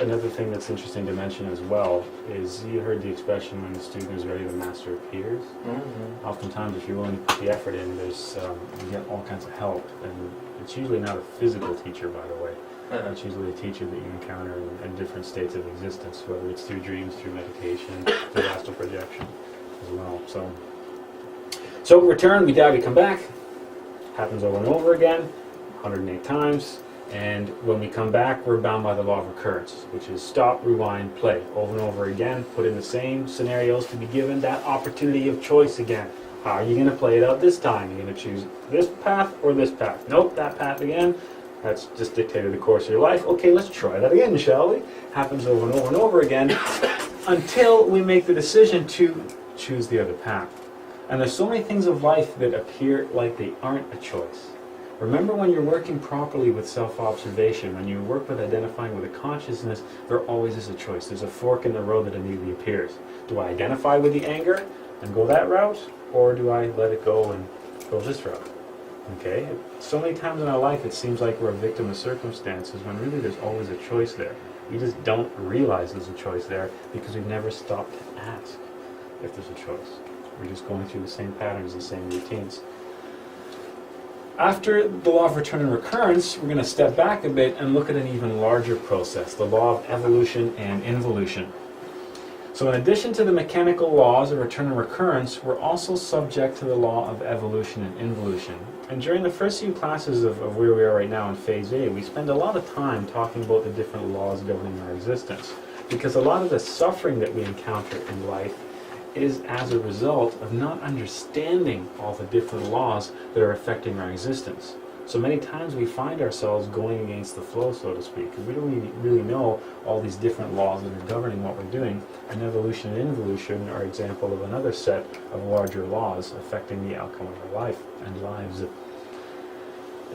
Speaker 1: another thing that's interesting to mention as well is you heard the expression when the student is ready, the master appears.
Speaker 3: Mm-hmm.
Speaker 1: Oftentimes, if you're willing to put the effort in, there's you get all kinds of help, and it's usually not a physical teacher, by the way. It's usually a teacher that you encounter in different states of existence, whether it's through dreams, through meditation, through astral projection as well. So we return, we die, we come back. Happens over and over again, 108 times. And when we come back, we're bound by the law of recurrence, which is stop, rewind, play. Over and over again, put in the same scenarios to be given that opportunity of choice again. How are you going to play it out this time? You're going to choose this path or this path? Nope, that path again. That's just dictated the course of your life. Okay, let's try that again, shall we? Happens over and over and over again until we make the decision to choose the other path. And there's so many things of life that appear like they aren't a choice. Remember, when you're working properly with self-observation, when you work with identifying with a consciousness, there always is a choice. There's a fork in the road that immediately appears. Do I identify with the anger and go that route, or do I let it go and go this route? Okay? So many times in our life it seems like we're a victim of circumstances when really there's always a choice there. We just don't realize there's a choice there because we've never stopped to ask if there's a choice. We're just going through the same patterns, the same routines. After the law of return and recurrence, we're going to step back a bit and look at an even larger process, the law of evolution and involution. So in addition to the mechanical laws of return and recurrence, we're also subject to the law of evolution and involution. And during the first few classes of where we are right now in Phase A, we spend a lot of time talking about the different laws governing our existence. Because a lot of the suffering that we encounter in life is as a result of not understanding all the different laws that are affecting our existence. So many times we find ourselves going against the flow, so to speak, because we don't really know all these different laws that are governing what we're doing. And evolution and involution are example of another set of larger laws affecting the outcome of our life and lives.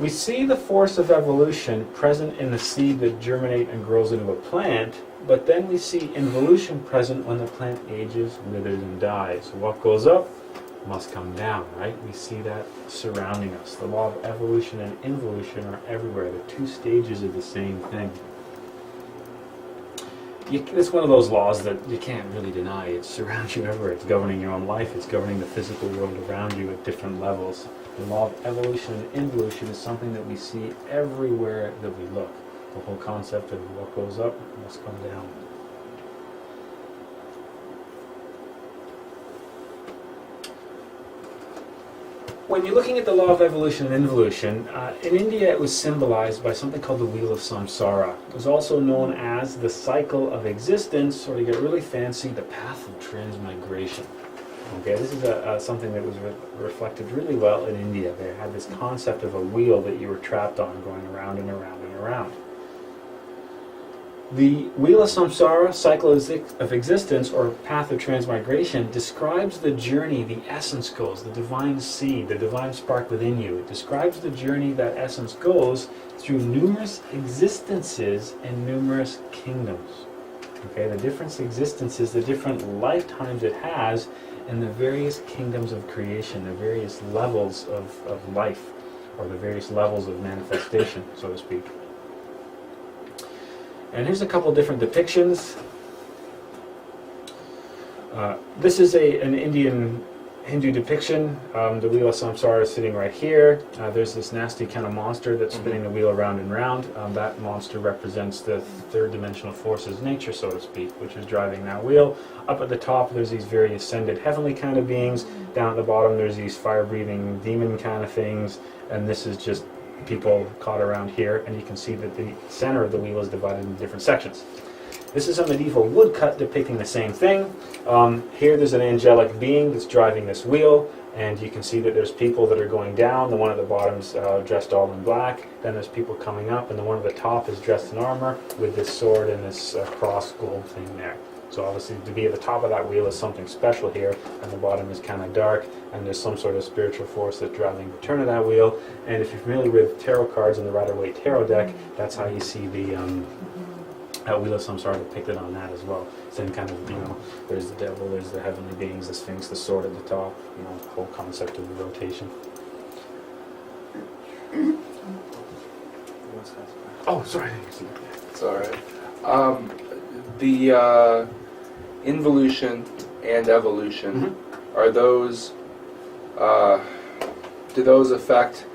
Speaker 1: We see the force of evolution present in the seed that germinates and grows into a plant, but then we see involution present when the plant ages, withers, and dies. What goes up must come down, right? We see that surrounding us. The law of evolution and involution are everywhere. They're two stages of the same thing. It's one of those laws that you can't really deny. It surrounds you everywhere. It's governing your own life. It's governing the physical world around you at different levels. The law of evolution and involution is something that we see everywhere that we look. The whole concept of what goes up must come down. When you're looking at the law of evolution and involution, in India it was symbolized by something called the wheel of samsara. It was also known as the cycle of existence, or to get really fancy, the path of transmigration. Okay, this is something that was reflected really well in India. They had this concept of a wheel that you were trapped on, going around and around and around. The Wheel of Samsara, cycle of existence, or path of transmigration, describes the journey the essence goes, the divine seed, the divine spark within you. It describes the journey that essence goes through numerous existences and numerous kingdoms. Okay, the different existences, the different lifetimes it has, and the various kingdoms of creation, the various levels of life, or the various levels of manifestation, so to speak. And here's a couple different depictions. This is an Indian Hindu depiction. The wheel of samsara is sitting right here. There's this nasty kind of monster that's spinning the wheel around and round. That monster represents the third dimensional forces of nature, so to speak, which is driving that wheel. Up at the top, there's these very ascended heavenly kind of beings. Down at the bottom, there's these fire-breathing demon kind of things. And this is just people caught around here, and you can see that the center of the wheel is divided into different sections. This is a medieval woodcut depicting the same thing. Here there's an angelic being that's driving this wheel, and you can see that there's people that are going down. The one at the bottom's dressed all in black. Then there's people coming up, and the one at the top is dressed in armor with this sword and this cross gold thing there. So obviously to be at the top of that wheel is something special here, and the bottom is kind of dark, and there's some sort of spiritual force that's driving the turn of that wheel. And if you're familiar with tarot cards and the Rider-Waite tarot deck, that's how you see the Wheel of Samsara depicted on that as well. Same kind of, there's the devil, there's the heavenly beings, the sphinx, the sword at the top, the whole concept of the rotation. Oh, sorry.
Speaker 8: It's all right. The involution and evolution, are those, do those affect,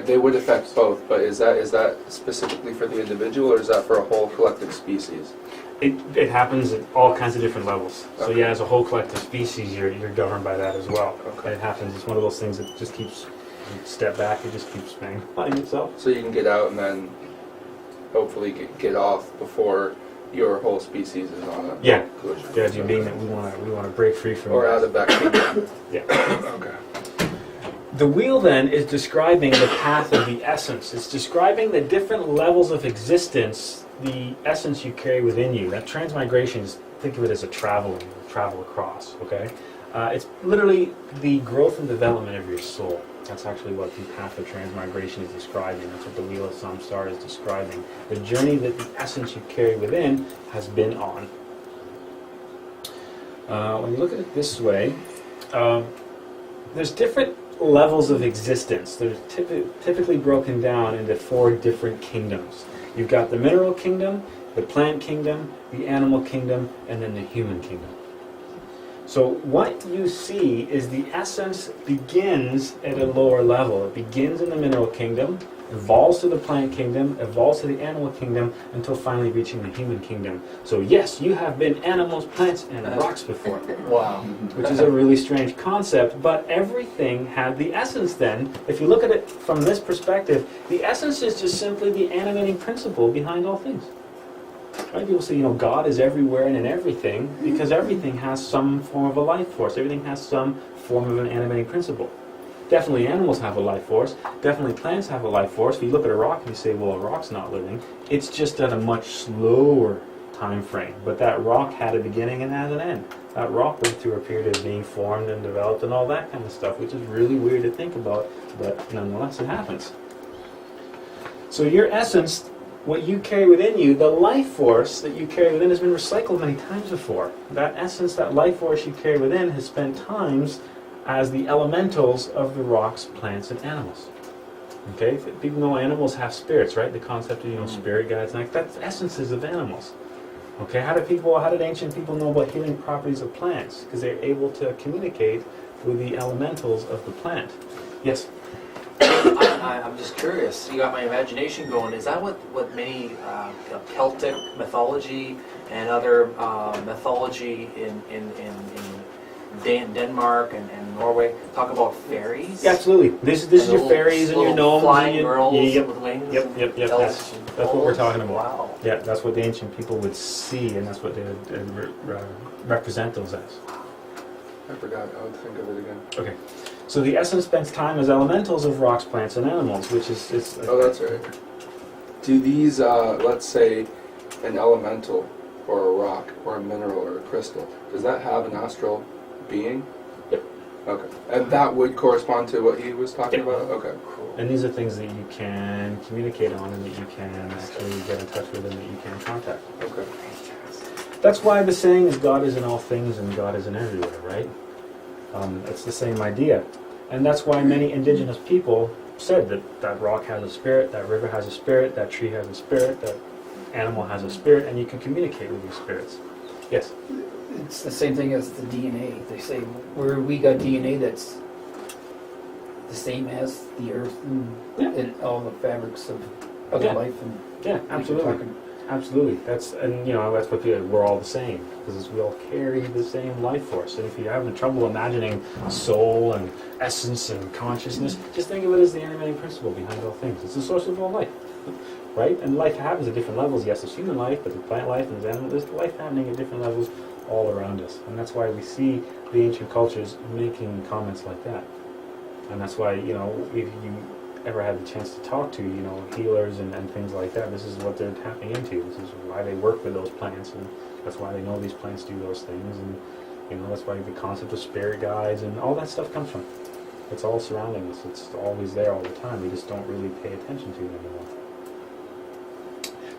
Speaker 8: they would affect both, but is that specifically for the individual, or is that for a whole collective species?
Speaker 1: It happens at all kinds of different levels. So
Speaker 8: Okay.
Speaker 1: yeah, as a whole collective species, you're governed by that as well.
Speaker 8: Okay.
Speaker 1: It happens, it's one of those things that just keeps, you step back, it just keeps magnifying itself.
Speaker 8: So you can get out and then hopefully get off before your whole species is on a
Speaker 1: Yeah.
Speaker 8: collision.
Speaker 1: The idea being that we want to break free from
Speaker 8: Or
Speaker 1: that.
Speaker 8: out of that kingdom.
Speaker 1: Yeah.
Speaker 8: Okay.
Speaker 1: The wheel then is describing the path of the essence. It's describing the different levels of existence, the essence you carry within you. That transmigration is, think of it as a travel across, okay? It's literally the growth and development of your soul. That's actually what the path of transmigration is describing. That's what the wheel of samsara is describing. The journey that the essence you carry within has been on. When you look at it this way, there's different levels of existence. They're typically broken down into 4 different kingdoms. You've got the mineral kingdom, the plant kingdom, the animal kingdom, and then the human kingdom. So what you see is the essence begins at a lower level. It begins in the mineral kingdom, evolves to the plant kingdom, evolves to the animal kingdom, until finally reaching the human kingdom. So yes, you have been animals, plants, and rocks before.
Speaker 3: Wow.
Speaker 1: Which is a really strange concept, but everything had the essence then. If you look at it from this perspective, the essence is just simply the animating principle behind all things. Right? People say, God is everywhere and in everything, because everything has some form of a life force. Everything has some form of an animating principle. Definitely animals have a life force. Definitely plants have a life force. If you look at a rock and you say, well, a rock's not living, it's just at a much slower time frame. But that rock had a beginning and has an end. That rock went through a period of being formed and developed and all that kind of stuff, which is really weird to think about, but nonetheless it happens. So your essence, what you carry within you, the life force that you carry within has been recycled many times before. That essence, that life force you carry within has spent times as the elementals of the rocks, plants, and animals. Okay? People know animals have spirits, right? The concept of, spirit guides, like that's essences of animals. Okay, how did ancient people know about healing properties of plants? Because they're able to communicate with the elementals of the plant. Yes?
Speaker 3: I'm just curious. You got my imagination going. Is that what many Celtic mythology and other mythology in Denmark and Norway talk about fairies?
Speaker 1: Yeah, absolutely. This is your fairies and your gnomes.
Speaker 3: Flying
Speaker 1: and your,
Speaker 3: girls
Speaker 1: yep,
Speaker 3: with wings.
Speaker 1: Yep.
Speaker 3: and
Speaker 1: That's
Speaker 3: elves and
Speaker 1: what we're
Speaker 3: trolls?
Speaker 1: talking about.
Speaker 3: Wow.
Speaker 1: Yeah, that's what the ancient people would see, and that's what they would represent those as.
Speaker 8: I forgot. I would think of it again.
Speaker 1: Okay. So the essence spends time as elementals of rocks, plants, and animals, which is
Speaker 8: Oh, that's right. Do these, let's say, an elemental, or a rock, or a mineral, or a crystal, does that have an astral being?
Speaker 1: Yep.
Speaker 8: Okay. And that would correspond to what he was talking
Speaker 1: Yep.
Speaker 8: about? Okay.
Speaker 1: And these are things that you can communicate on and that you can actually get in touch with and that you can contact.
Speaker 8: Okay.
Speaker 1: That's why the saying is God is in all things and God is in everywhere, right? It's the same idea. And that's why many indigenous people said that that rock has a spirit, that river has a spirit, that tree has a spirit, that animal has a spirit, and you can communicate with these spirits. Yes?
Speaker 5: It's the same thing as the DNA. They say where we got DNA that's the same as the earth and all the fabrics of
Speaker 1: Yeah.
Speaker 5: life. And
Speaker 1: Yeah,
Speaker 5: we can
Speaker 1: absolutely.
Speaker 5: talk and-
Speaker 1: Absolutely. That's what we're all the same, because we all carry the same life force. And if you're having trouble imagining soul and essence and consciousness, just think of it as the animating principle behind all things. It's the source of all life, right? And life happens at different levels. Yes, there's human life, but there's plant life and there's animal. There's life happening at different levels all around us, and that's why we see the ancient cultures making comments like that. And that's why, if you ever had the chance to talk to, healers and things like that, this is what they're tapping into. This is why they work with those plants, and that's why they know these plants do those things, and that's why the concept of spirit guides and all that stuff comes from. It's all surrounding us. It's always there all the time. We just don't really pay attention to it anymore.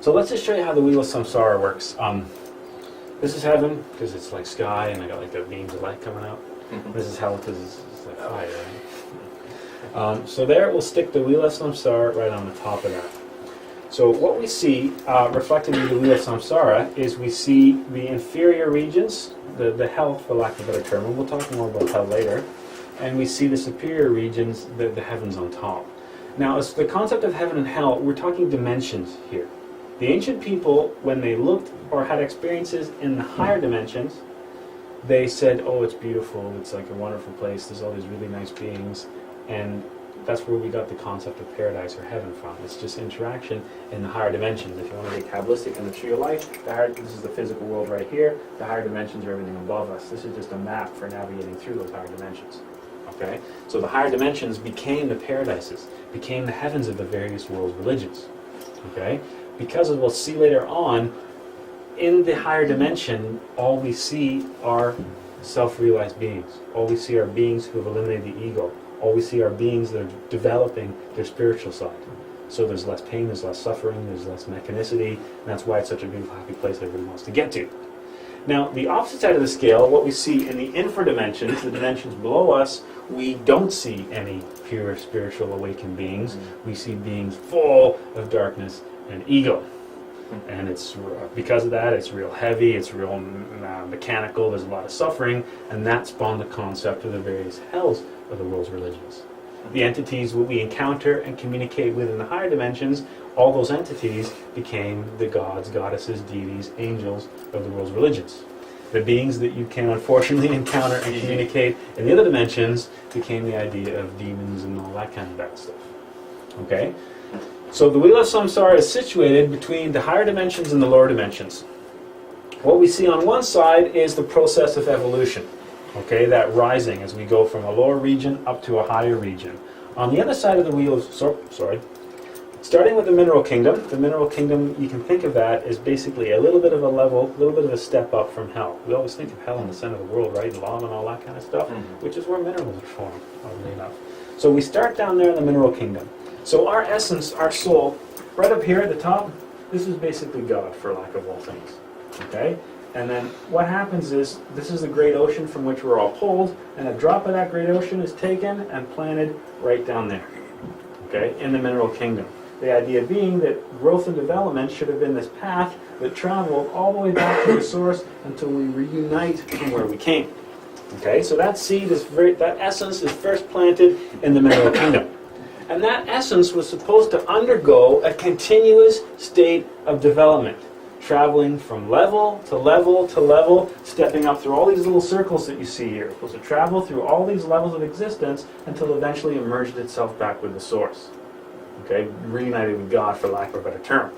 Speaker 1: So let's just show you how the wheel of samsara works. This is heaven, because it's like sky, and I got like the beams of light coming out. This is hell, because it's like fire, right? So there we'll stick the wheel of samsara right on the top of that. So what we see reflected in the wheel of samsara is we see the inferior regions, the hell, for lack of a better term, and we'll talk more about hell later, and we see the superior regions, the heavens on top. Now, as the concept of heaven and hell, we're talking dimensions here. The ancient people, when they looked or had experiences in the higher dimensions, they said, oh, it's beautiful, it's like a wonderful place, there's all these really nice beings, and that's where we got the concept of paradise or heaven from. It's just interaction in the higher dimensions. If you want to get Kabbalistic in the tree of life, this is the physical world right here. The higher dimensions are everything above us. This is just a map for navigating through those higher dimensions. Okay? So the higher dimensions became the paradises, became the heavens of the various world religions. Okay? Because as we'll see later on, in the higher dimension, all we see are self-realized beings. All we see are beings who have eliminated the ego. All we see are beings that are developing their spiritual side. So there's less pain, there's less suffering, there's less mechanicity, and that's why it's such a beautiful, happy place everybody wants to get to. Now, the opposite side of the scale, what we see in the infra dimensions, the dimensions below us, we don't see any pure spiritual awakened beings. We see beings full of darkness and ego. And it's because of that, it's real heavy, it's real mechanical, there's a lot of suffering, and that spawned the concept of the various hells of the world's religions. The entities that we encounter and communicate with in the higher dimensions, all those entities became the gods, goddesses, deities, angels of the world's religions. The beings that you can unfortunately encounter and communicate in the other dimensions became the idea of demons and all that kind of bad stuff. Okay? So the wheel of samsara is situated between the higher dimensions and the lower dimensions. What we see on one side is the process of evolution. Okay, that rising as we go from a lower region up to a higher region. On the other side of the wheel, starting with the mineral kingdom, you can think of that as basically a little bit of a level, a little bit of a step up from hell. We always think of hell in the center of the world, right? Lava and all that kind of stuff, which is where minerals are formed, oddly enough. So we start down there in the mineral kingdom. So our essence, our soul, right up here at the top, this is basically God, for lack of all things. Okay? And then what happens is, this is the great ocean from which we're all pulled, and a drop of that great ocean is taken and planted right down there. Okay? In the mineral kingdom. The idea being that growth and development should have been this path that traveled all the way back to the source until we reunite from where we came. Okay? So that seed is that essence is first planted in the mineral kingdom. And that essence was supposed to undergo a continuous state of development, traveling from level to level to level, stepping up through all these little circles that you see here. It's supposed to travel through all these levels of existence until eventually it merged itself back with the source. Okay, reunited with God, for lack of a better term.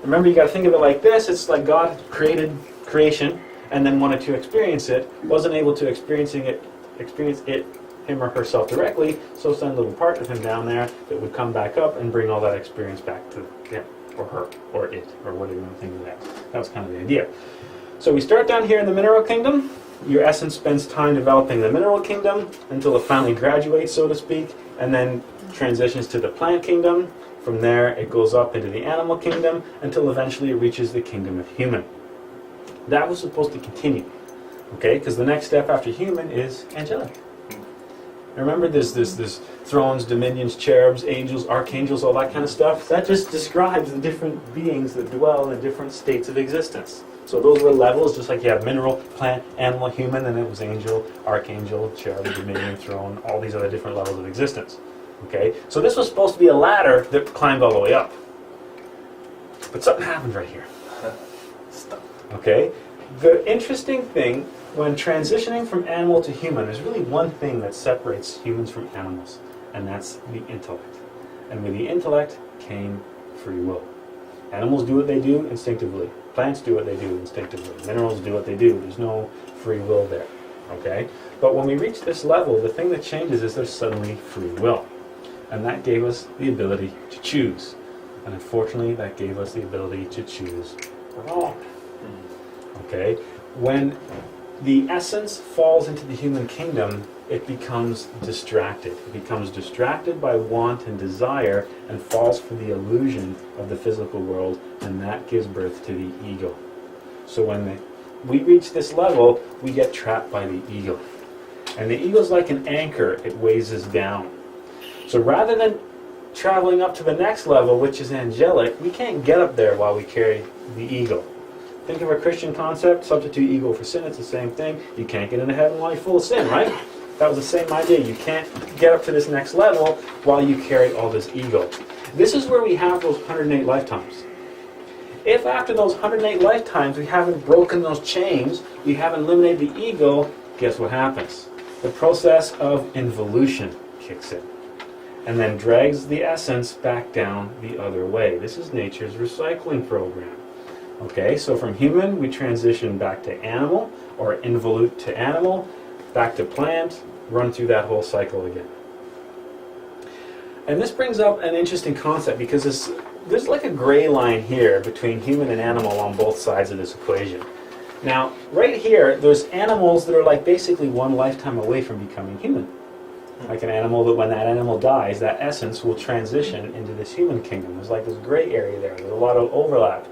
Speaker 1: Remember, you got to think of it like this. It's like God created creation and then wanted to experience it, wasn't able to experience it him or herself directly, so send a little part of him down there that would come back up and bring all that experience back to him or her or it or whatever you think of that. That was kind of the idea. So we start down here in the mineral kingdom. Your essence spends time developing the mineral kingdom until it finally graduates, so to speak, and then transitions to the plant kingdom. From there, it goes up into the animal kingdom until eventually it reaches the kingdom of human. That was supposed to continue, okay? Because the next step after human is angelic. Remember, there's thrones, dominions, cherubs, angels, archangels, all that kind of stuff. That just describes the different beings that dwell in different states of existence. So those were levels, just like you have mineral, plant, animal, human, and it was angel, archangel, cherub, dominion, throne, all these other different levels of existence. Okay, so this was supposed to be a ladder that climbed all the way up. But something happened right here. Okay, the interesting thing, when transitioning from animal to human, there's really one thing that separates humans from animals, and that's the intellect. And with the intellect came free will. Animals do what they do instinctively. Plants do what they do instinctively. Minerals do what they do. There's no free will there. Okay? But when we reach this level, the thing that changes is there's suddenly free will. And that gave us the ability to choose. And unfortunately, that gave us the ability to choose wrong. Okay? When the essence falls into the human kingdom, it becomes distracted. It becomes distracted by want and desire and falls for the illusion of the physical world, and that gives birth to the ego. So when we reach this level, we get trapped by the ego. And the ego is like an anchor. It weighs us down. So rather than traveling up to the next level, which is angelic, we can't get up there while we carry the ego. Think of a Christian concept, substitute ego for sin, it's the same thing. You can't get into heaven while you're full of sin, right? That was the same idea. You can't get up to this next level while you carry all this ego. This is where we have those 108 lifetimes. If after those 108 lifetimes we haven't broken those chains, we haven't eliminated the ego, guess what happens? The process of involution kicks in and then drags the essence back down the other way. This is nature's recycling program. Okay, so from human, we transition back to animal, or involute to animal, back to plant, run through that whole cycle again. And this brings up an interesting concept because there's like a gray line here between human and animal on both sides of this equation. Now, right here, there's animals that are like basically one lifetime away from becoming human. Like an animal that when that animal dies, that essence will transition into this human kingdom. There's like this gray area there. There's a lot of overlap.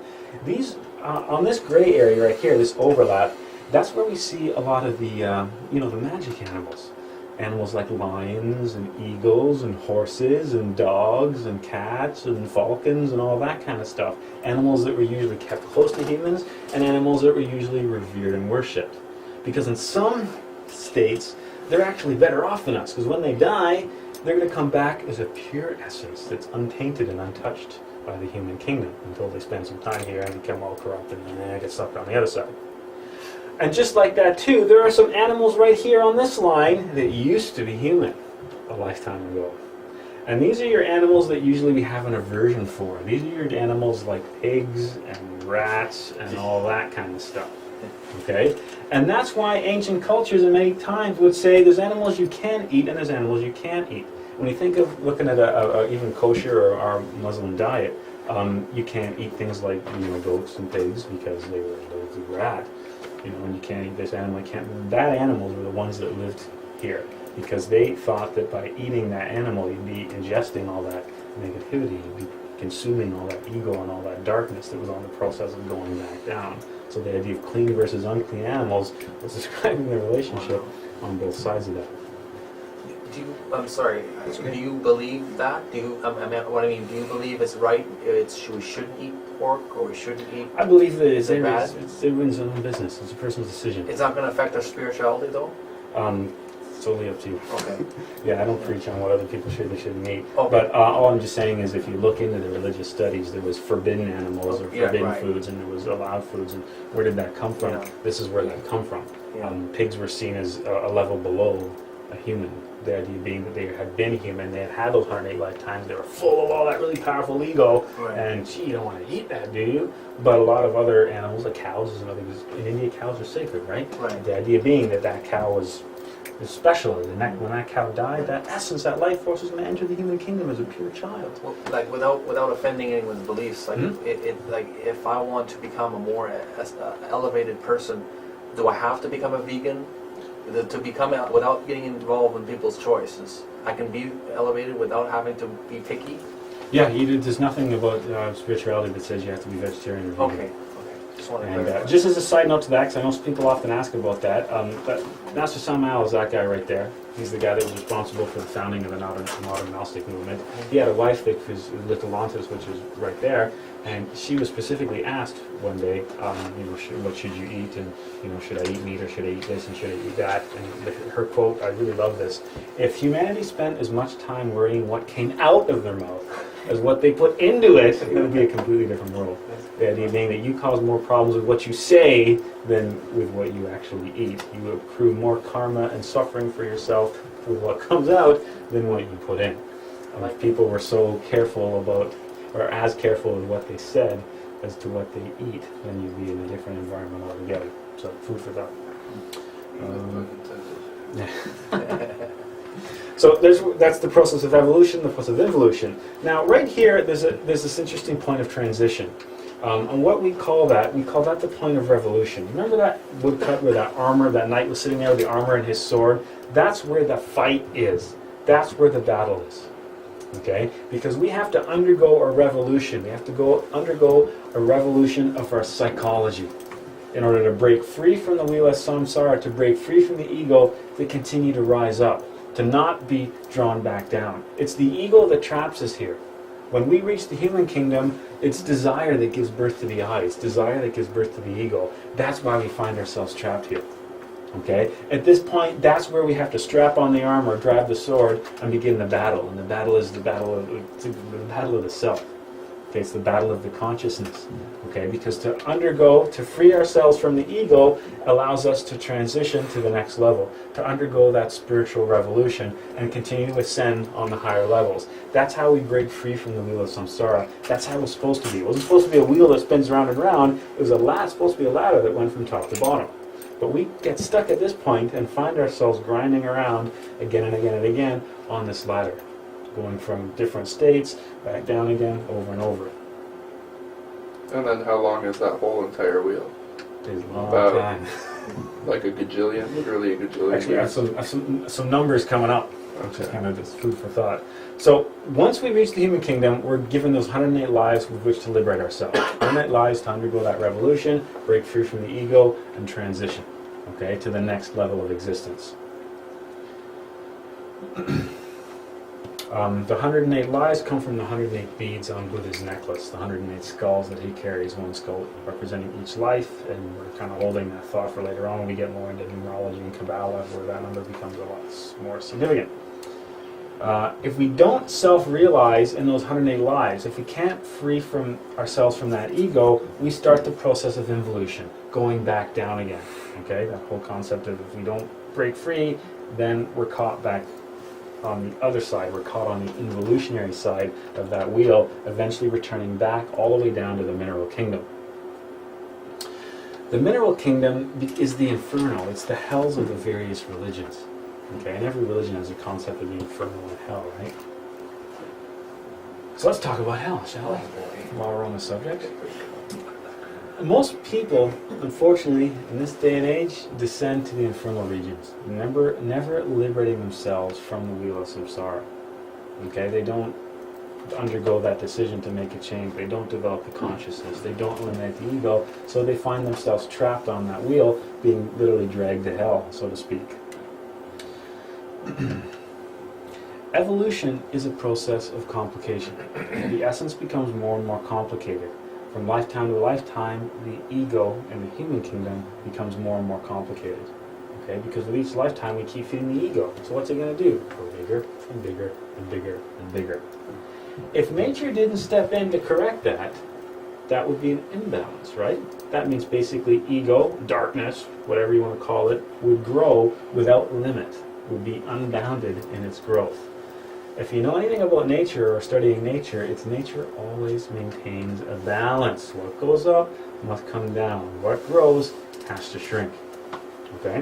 Speaker 1: These, on this gray area right here, this overlap, that's where we see a lot of the, the magic animals. Animals like lions and eagles and horses and dogs and cats and falcons and all that kind of stuff. Animals that were usually kept close to humans and animals that were usually revered and worshipped. Because in some states, they're actually better off than us. Because when they die, they're going to come back as a pure essence that's untainted and untouched by the human kingdom until they spend some time here and become all corrupted and then get sucked on the other side. And just like that too, there are some animals right here on this line that used to be human a lifetime ago. And these are your animals that usually we have an aversion for. These are your animals like pigs and rats and all that kind of stuff. Okay? And that's why ancient cultures at many times would say there's animals you can eat and there's animals you can't eat. When you think of looking at even kosher or our Muslim diet, you can't eat things like goats and pigs because they were rat. And you can't eat this animal. You can't. Bad animals were the ones that lived here because they thought that by eating that animal, you'd be ingesting all that negativity, you'd be consuming all that ego and all that darkness that was on the process of going back down. So the idea of clean versus unclean animals was describing the relationship on both sides of that.
Speaker 3: I'm sorry. Do you believe that? Do you believe it's right? We shouldn't eat pork or we shouldn't eat.
Speaker 1: I believe that
Speaker 3: Is it bad?
Speaker 1: it's everyone's own business. It's a person's decision.
Speaker 3: It's not going to affect our spirituality, though.
Speaker 1: It's totally up to you.
Speaker 3: Okay.
Speaker 1: Yeah, I don't preach on what other people should and shouldn't eat.
Speaker 3: Okay.
Speaker 1: But all I'm just saying is if you look into the religious studies, there was forbidden animals or forbidden
Speaker 3: right.
Speaker 1: foods and there was allowed foods. And where did that come from?
Speaker 3: Yeah.
Speaker 1: This is where that come from.
Speaker 3: Yeah.
Speaker 1: Pigs were seen as a level below a human. The idea being that they had been human, they had those 108 lifetimes, they were full of all that really powerful ego,
Speaker 3: Right.
Speaker 1: and gee, you don't want to eat that, do you? But a lot of other animals, like cows, is another. In India, cows are sacred, right?
Speaker 3: Right.
Speaker 1: The idea being that cow was is special. When that cow died, that essence, that life force is going to enter the human kingdom as a pure child.
Speaker 3: Well, like without offending anyone's beliefs, like like if I want to become a more elevated person, do I have to become a vegan? To become without getting involved in people's choices, I can be elevated without having to be picky.
Speaker 1: Yeah, there's nothing about spirituality that says you have to be vegetarian or vegan.
Speaker 3: Okay. Just want to
Speaker 1: And
Speaker 3: clarify.
Speaker 1: just as a side note to that, because I know people often ask about that, but Master Samael is that guy right there. He's the guy that was responsible for the founding of the modern Gnostic movement. He had a wife that was Litolantis, which is right there, and she was specifically asked one day, what should you eat, and should I eat meat or should I eat this and should I eat that? And her quote, I really love this: "If humanity spent as much time worrying what came out of their mouth as what they put into it, it would be a completely different world." The idea being that you cause more problems with what you say than with what you actually eat. You accrue more karma and suffering for yourself with what comes out than what you put in. And if people were so careful about, or as careful with what they said as to what they eat, then you'd be in a different environment altogether. So, food for thought. So that's the process of evolution, the process of involution. Now, right here, there's this interesting point of transition. And what we call that the point of revolution. Remember that woodcut where that armor, that knight was sitting there with the armor and his sword? That's where the fight is. That's where the battle is. Okay? Because we have to undergo a revolution. We have to undergo a revolution of our psychology in order to break free from the wheel of samsara, to break free from the ego, to continue to rise up, to not be drawn back down. It's the ego that traps us here. When we reach the human kingdom, it's desire that gives birth to the I. It's desire that gives birth to the ego. That's why we find ourselves trapped here. Okay? At this point, that's where we have to strap on the armor, grab the sword, and begin the battle. And the battle is the battle of the self. Okay, it's the battle of the consciousness. Okay, because to free ourselves from the ego allows us to transition to the next level, to undergo that spiritual revolution and continue to ascend on the higher levels. That's how we break free from the wheel of samsara. That's how it was supposed to be. It wasn't supposed to be a wheel that spins round and round. It was supposed to be a ladder that went from top to bottom. But we get stuck at this point and find ourselves grinding around again and again and again on this ladder, going from different states, back down again, over and over.
Speaker 8: And then how long is that whole entire wheel?
Speaker 1: It's a long
Speaker 8: About
Speaker 1: time.
Speaker 8: like a gajillion, literally a gajillion
Speaker 1: Actually, I have
Speaker 8: years.
Speaker 1: some numbers coming up, which is
Speaker 8: Okay.
Speaker 1: kind of just food for thought. So once we reach the human kingdom, we're given those 108 lives with which to liberate ourselves. 108 lives to undergo that revolution, break free from the ego, and transition, okay, to the next level of existence. The 108 lives come from the 108 beads on Buddha's necklace, the 108 skulls that he carries, one skull representing each life, and we're kind of holding that thought for later on when we get more into numerology and Kabbalah, where that number becomes a lot more significant. If we don't self-realize in those 108 lives, if we can't free ourselves from that ego, we start the process of involution, going back down again. Okay, that whole concept of if we don't break free, then we're caught back on the other side. We're caught on the involutionary side of that wheel, eventually returning back all the way down to the mineral kingdom. The mineral kingdom is the inferno. It's the hells of the various religions. Okay, and every religion has a concept of the inferno and hell, right? So let's talk about hell, shall we? While we're on the subject. Most people, unfortunately, in this day and age, descend to the infernal regions, never liberating themselves from the wheel of samsara. Okay, they don't undergo that decision to make a change. They don't develop the consciousness. They don't eliminate the ego, so they find themselves trapped on that wheel, being literally dragged to hell, so to speak. Evolution is a process of complication. The essence becomes more and more complicated. From lifetime to lifetime, the ego in the human kingdom becomes more and more complicated. Okay, because with each lifetime we keep feeding the ego. So what's it going to do? Go bigger and bigger and bigger and bigger. If nature didn't step in to correct that, that would be an imbalance, right? That means basically ego, darkness, whatever you want to call it, would grow without limit, would be unbounded in its growth. If you know anything about nature or studying nature, it's nature always maintains a balance. What goes up must come down. What grows has to shrink. Okay?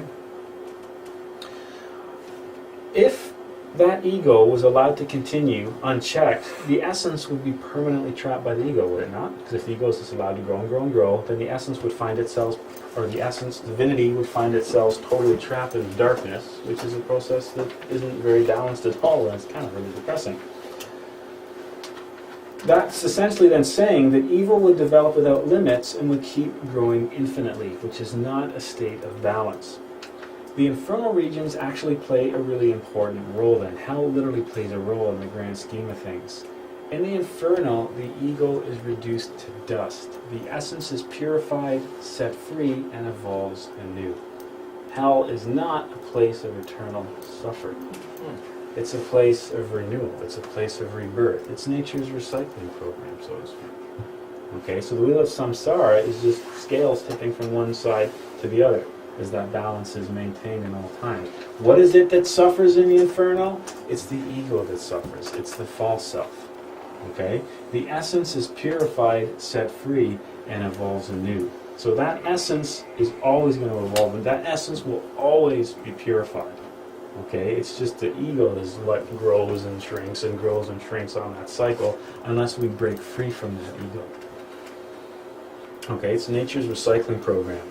Speaker 1: that ego was allowed to continue unchecked, the essence would be permanently trapped by the ego, would it not? Because if the ego is just allowed to grow and grow and grow, then the essence would find itself, or the essence, divinity, would find itself totally trapped in darkness, which is a process that isn't very balanced at all, and it's kind of really depressing. That's essentially then saying that evil would develop without limits and would keep growing infinitely, which is not a state of balance. The infernal regions actually play a really important role then. Hell literally plays a role in the grand scheme of things. In the infernal, the ego is reduced to dust. The essence is purified, set free, and evolves anew. Hell is not a place of eternal suffering. It's a place of renewal. It's a place of rebirth. It's nature's recycling program, so to speak. Okay, so the wheel of samsara is just scales tipping from one side to the other, as that balance is maintained in all times. What is it that suffers in the inferno? It's the ego that suffers. It's the false self. Okay? The essence is purified, set free, and evolves anew. So that essence is always going to evolve, and that essence will always be purified. Okay? It's just the ego is what grows and shrinks on that cycle, unless we break free from that ego. Okay? It's nature's recycling program.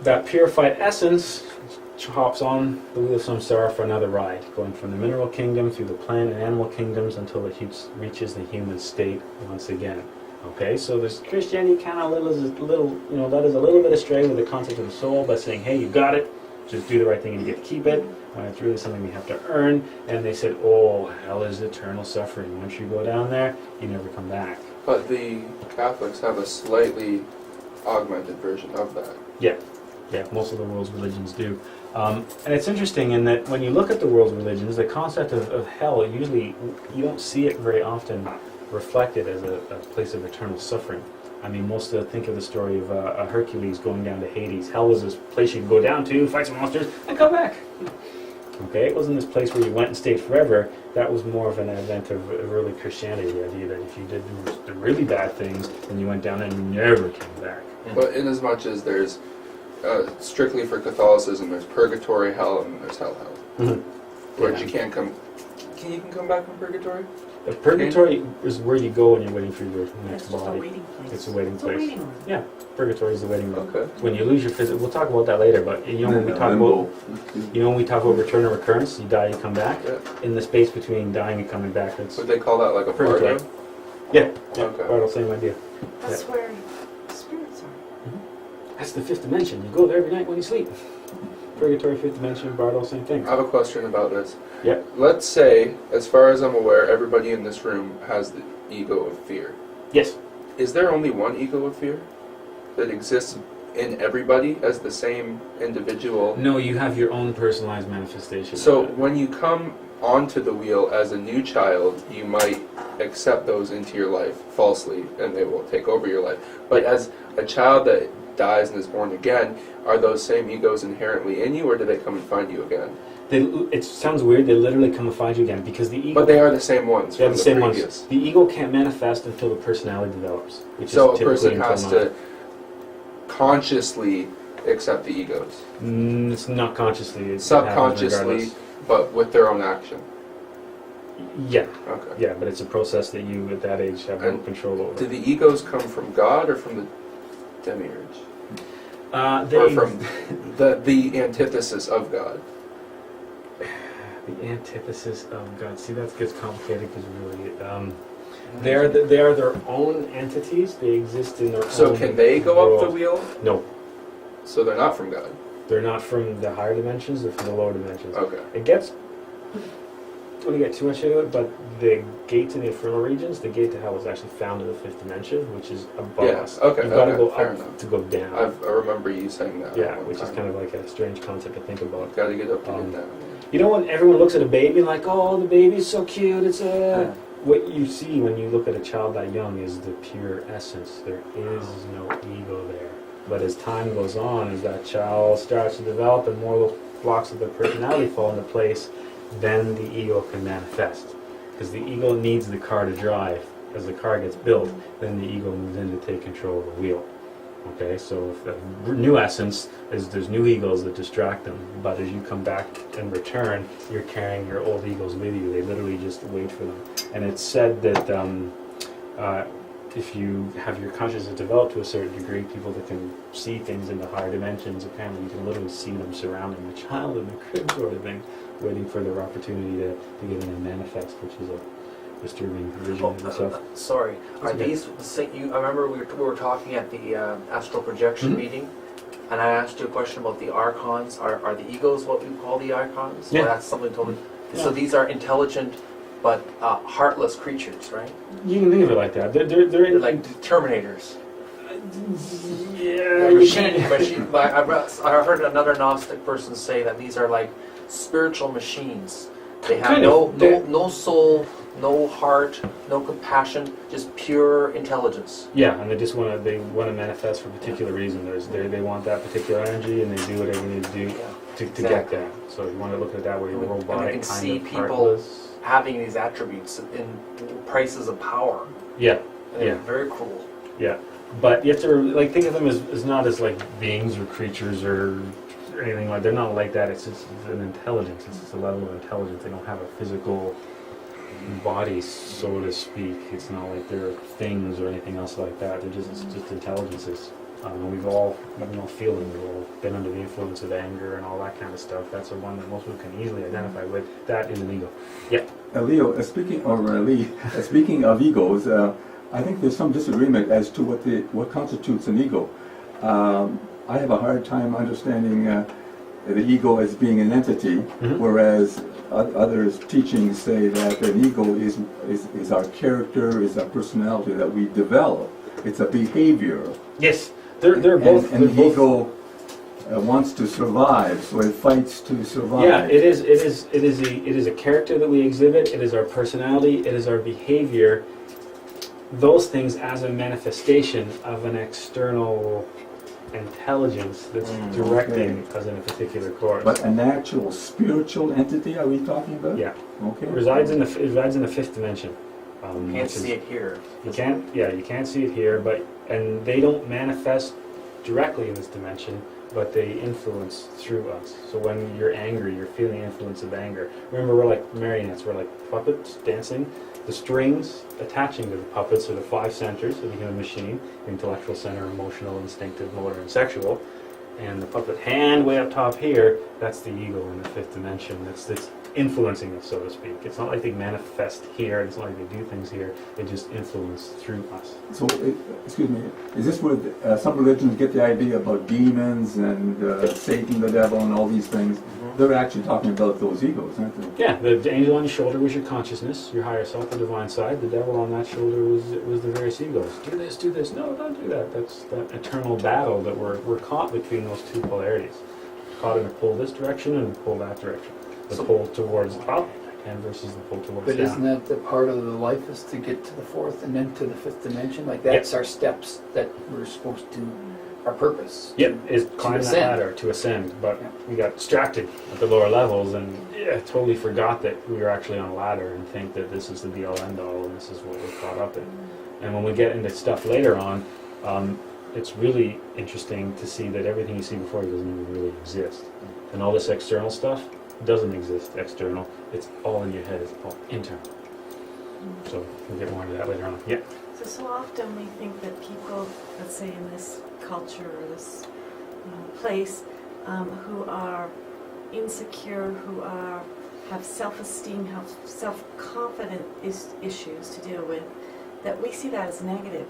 Speaker 1: That purified essence hops on the wheel of samsara for another ride, going from the mineral kingdom through the plant and animal kingdoms until it reaches the human state once again. Okay, so this Christianity kind of led us a little bit astray with the concept of the soul by saying, hey, you got it, just do the right thing and you get to keep it. It's really something we have to earn. And they said, oh, hell is eternal suffering. Once you go down there, you never come back.
Speaker 8: But the Catholics have a slightly augmented version of that.
Speaker 1: Yeah, most of the world's religions do. And it's interesting in that when you look at the world's religions, the concept of hell, usually you don't see it very often reflected as a place of eternal suffering. I mean, most think of the story of Hercules going down to Hades. Hell was this place you could go down to, fight some monsters, and come back. Okay, it wasn't this place where you went and stayed forever. That was more of an advent of early Christianity, the idea that if you did the really bad things, then you went down and you never came back.
Speaker 8: But in as much as there's strictly for Catholicism, there's purgatory, hell, and there's hell. Where you can't come. You can come back from purgatory?
Speaker 1: Purgatory is where you go when you're waiting for your next
Speaker 2: It's just a
Speaker 1: body.
Speaker 2: waiting place.
Speaker 1: It's a waiting
Speaker 2: It's a
Speaker 1: place.
Speaker 2: waiting room.
Speaker 1: Yeah, purgatory is the waiting room.
Speaker 8: Okay.
Speaker 1: When you lose your physical, we'll talk about that later. But when we talk about return and recurrence, you die, you come back.
Speaker 8: Yeah.
Speaker 1: In the space between dying and coming back, that's
Speaker 8: Would they call that like a
Speaker 1: purgatory.
Speaker 8: bardo?
Speaker 1: Yeah.
Speaker 8: Okay.
Speaker 1: Bardo, same idea.
Speaker 2: That's where spirits are.
Speaker 1: That's the fifth dimension. You go there every night when you sleep. Purgatory, fifth dimension, Bardo, same thing.
Speaker 8: I have a question about this.
Speaker 1: Yep.
Speaker 8: Let's say, as far as I'm aware, everybody in this room has the ego of fear.
Speaker 1: Yes.
Speaker 8: Is there only one ego of fear that exists in everybody as the same individual?
Speaker 1: No, you have your own personalized manifestation.
Speaker 8: So
Speaker 1: of it.
Speaker 8: when you come onto the wheel as a new child, you might accept those into your life falsely, and they will take over your life. But as a child that dies and is born again, are those same egos inherently in you, or do they come and find you again?
Speaker 1: It sounds weird. They literally come and find you again because the ego.
Speaker 8: But they are the same ones.
Speaker 1: They're
Speaker 8: from
Speaker 1: the same
Speaker 8: previous.
Speaker 1: ones. The ego can't manifest until the personality develops. Which
Speaker 8: So
Speaker 1: is
Speaker 8: a person
Speaker 1: typically
Speaker 8: has
Speaker 1: until
Speaker 8: to consciously accept the egos,
Speaker 1: It's not consciously. It happens
Speaker 8: subconsciously,
Speaker 1: regardless.
Speaker 8: but with their own action.
Speaker 1: Yeah,
Speaker 8: Okay.
Speaker 1: yeah, but it's a process that you at that age have no
Speaker 8: And
Speaker 1: control over.
Speaker 8: Do the egos come from God or from the demiurge?
Speaker 1: They,
Speaker 8: Or from the antithesis of God?
Speaker 1: the antithesis of God. See, that gets complicated because really, they are their own entities. They exist in their own.
Speaker 8: So can they go up the
Speaker 1: world.
Speaker 8: wheel?
Speaker 1: No,
Speaker 8: So they're not from God.
Speaker 1: they're not from the higher dimensions. They're from the lower dimensions.
Speaker 8: Okay.
Speaker 1: It gets. I don't want to get too much into it, but the gate to the infernal regions, the gate to hell, is actually found in the fifth dimension, which is above
Speaker 8: Yeah,
Speaker 1: us.
Speaker 8: okay,
Speaker 1: You've got to
Speaker 8: okay,
Speaker 1: go
Speaker 8: fair
Speaker 1: up
Speaker 8: enough.
Speaker 1: to go down.
Speaker 8: I remember you saying that.
Speaker 1: Yeah, which is kind of like a strange concept to think about.
Speaker 8: Got to get up to
Speaker 1: Um,
Speaker 8: get down.
Speaker 1: You know when everyone looks at a baby like, oh, the baby's so cute, it's a... What you see when you look at a child that young is the pure essence. There is no ego there. But as time goes on, as that child starts to develop and more of those blocks of the personality fall into place, then the ego can manifest. Because the ego needs the car to drive. As the car gets built, then the ego moves in to take control of the wheel. Okay, so if the new essence is there's new egos that distract them, but as you come back in return, you're carrying your old egos with you. They literally just wait for them. And it's said that if you have your consciousness developed to a certain degree, people that can see things in the higher dimensions, apparently you can literally see them surrounding the child in the crib sort of thing, waiting for their opportunity to get in and manifest, which is a disturbing vision of itself.
Speaker 3: Sorry, are
Speaker 1: okay.
Speaker 3: these the same? I remember we were talking at the astral projection
Speaker 1: Mhm.
Speaker 3: meeting, and I asked you a question about the archons. Are the egos what we call the archons?
Speaker 1: Yeah.
Speaker 3: Or that's something totally.
Speaker 1: Yeah.
Speaker 3: So these are intelligent but heartless creatures, right?
Speaker 1: You can think of it like that. They're
Speaker 3: They're like Terminators.
Speaker 1: yeah,
Speaker 3: I heard another Gnostic person say that these are like spiritual machines. They have
Speaker 1: Kind of.
Speaker 3: no soul, no heart, no compassion, just pure intelligence.
Speaker 1: Yeah, and they want to manifest for a particular reason. They want that particular energy, and they do whatever they need to do to get
Speaker 3: Exactly.
Speaker 1: that. So you want to look at it that way,
Speaker 3: And we- and we
Speaker 1: robotic
Speaker 3: can
Speaker 1: kind
Speaker 3: see
Speaker 1: of
Speaker 3: people
Speaker 1: heartless.
Speaker 3: Having these attributes in prices of power.
Speaker 1: Yeah,
Speaker 3: And
Speaker 1: Yeah.
Speaker 3: they're very cruel.
Speaker 1: yeah. But you have to like think of them as not as like beings or creatures or anything like. They're not like that. It's just an intelligence. It's just a level of intelligence. They don't have a physical body, so to speak. It's not like they're things or anything else like that. It's just intelligences. We've all feel them. We've all been under the influence of anger and all that kind of stuff. That's the one that most people can easily identify with. That is an ego. Yeah.
Speaker 7: Leo, speaking of egos, I think there's some disagreement as to what constitutes an ego. I have a hard time understanding the ego as being an entity,
Speaker 1: Mhm.
Speaker 7: whereas others' teachings say that an ego is our character, is our personality that we develop. It's a behavior.
Speaker 1: Yes. They're both.
Speaker 7: And
Speaker 1: they're
Speaker 7: the
Speaker 1: both.
Speaker 7: ego wants to survive, so it fights to survive.
Speaker 1: Yeah, it is a character that we exhibit. It is our personality. It is our behavior. Those things as a manifestation of an external intelligence that's directing us in a particular course.
Speaker 7: But an actual spiritual entity, are we talking about?
Speaker 1: Yeah,
Speaker 7: Okay.
Speaker 1: it resides in the fifth dimension.
Speaker 3: Can't
Speaker 1: which is-
Speaker 3: see it here.
Speaker 1: You can't see it here, and they don't manifest directly in this dimension, but they influence through us. So when you're angry, you're feeling the influence of anger. Remember, we're like marionettes, we're like puppets dancing. The strings attaching to the puppets are the five centers of the human machine: the intellectual center, emotional, instinctive, motor, and sexual. And the puppet hand way up top here, that's the ego in the fifth dimension. That's influencing us, so to speak. It's not like they manifest here, it's not like they do things here, they just influence through us.
Speaker 7: So, excuse me, is this where some religions get the idea about demons and Satan, the devil, and all these things? They're actually talking about those egos, aren't they?
Speaker 1: Yeah, the angel on your shoulder was your consciousness, your higher self, the divine side. The devil on that shoulder was the various egos. Do this. No, don't do that. That's that eternal battle that we're caught between those two polarities. Caught in a pull this direction and a pull that direction. The pull towards up and versus the pull towards
Speaker 5: But
Speaker 1: down.
Speaker 5: isn't that the part of the life is to get to the fourth and then to the fifth dimension? Like that's our steps that we're supposed to, our purpose.
Speaker 1: Yep, is climb that
Speaker 5: ascend.
Speaker 1: ladder to ascend, but
Speaker 5: Yeah.
Speaker 1: we got distracted at the lower levels and totally forgot that we were actually on a ladder and think that this is the be all end all and this is what we're caught up in. And when we get into stuff later on, it's really interesting to see that everything you see before you doesn't even really exist. And all this external stuff doesn't exist external, it's all in your head, it's all internal. So we'll get more into that later on. Yeah.
Speaker 2: So often we think that people, let's say in this culture or this place, who are insecure, who have self-esteem, have self-confident issues to deal with, that we see that as negative.